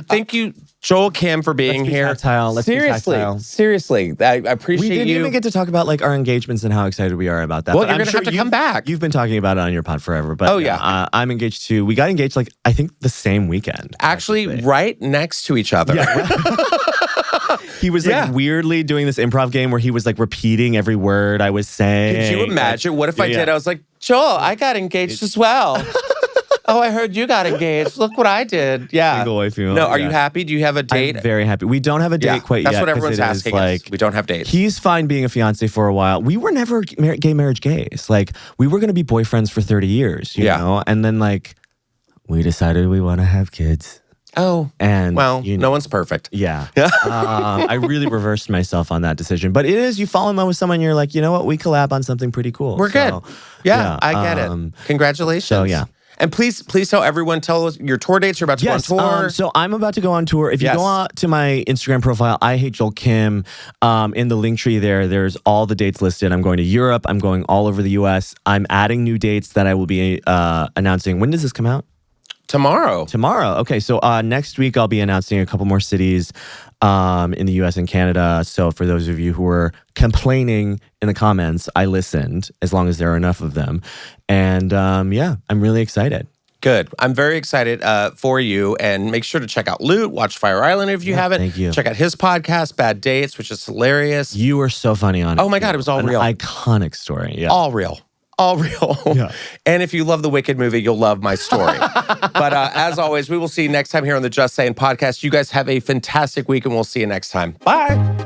Speaker 1: Thank you, Joel Kim, for being here.
Speaker 2: Let's be tactile.
Speaker 1: Seriously, I appreciate you.
Speaker 2: We didn't even get to talk about like our engagements and how excited we are about that.
Speaker 1: Well, you're going to have to come back.
Speaker 2: You've been talking about it on your pod forever. But I'm engaged too. We got engaged like, I think the same weekend.
Speaker 1: Actually, right next to each other.
Speaker 2: Yeah. He was like weirdly doing this improv game where he was like repeating every word I was saying.
Speaker 1: Could you imagine? What if I did? I was like, Joel, I got engaged as well. Oh, I heard you got engaged. Look what I did. Yeah.
Speaker 2: Single wife, female.
Speaker 1: No, are you happy? Do you have a date?
Speaker 2: I'm very happy. We don't have a date quite yet.
Speaker 1: That's what everyone's asking us. We don't have dates.
Speaker 2: He's fine being a fiance for a while. We were never gay marriage gays. Like, we were going to be boyfriends for 30 years, you know? And then, like, we decided we want to have kids.
Speaker 1: Oh.
Speaker 2: And
Speaker 1: well, no one's perfect.
Speaker 2: Yeah. I really reversed myself on that decision. But it is, you fall in love with someone, you're like, you know what? We collab on something pretty cool.
Speaker 1: We're good. Yeah, I get it. Congratulations.
Speaker 2: So, yeah.
Speaker 1: And please tell everyone, tell us your tour dates. You're about to go on tour.
Speaker 2: So I'm about to go on tour. If you go out to my Instagram profile, I Hate Joel Kim, in the link tree there's all the dates listed. I'm going to Europe. I'm going all over the US. I'm adding new dates that I will be announcing. When does this come out?
Speaker 1: Tomorrow.
Speaker 2: Okay, so next week I'll be announcing a couple more cities in the US and Canada. So for those of you who were complaining in the comments, I listened, as long as there are enough of them. And yeah, I'm really excited.
Speaker 1: Good. I'm very excited for you. And make sure to check out Loot, watch Fire Island if you haven't.
Speaker 2: Thank you.
Speaker 1: Check out his podcast, Bad Dates, which is hilarious.
Speaker 2: You were so funny on it.
Speaker 1: Oh my God, it was all real.
Speaker 2: Iconic story. Yeah.
Speaker 1: All real. All real.
Speaker 2: Yeah.
Speaker 1: And if you love the Wicked movie, you'll love my story. But as always, we will see you next time here on the Just Saying podcast. You guys have a fantastic week, and we'll see you next time. Bye.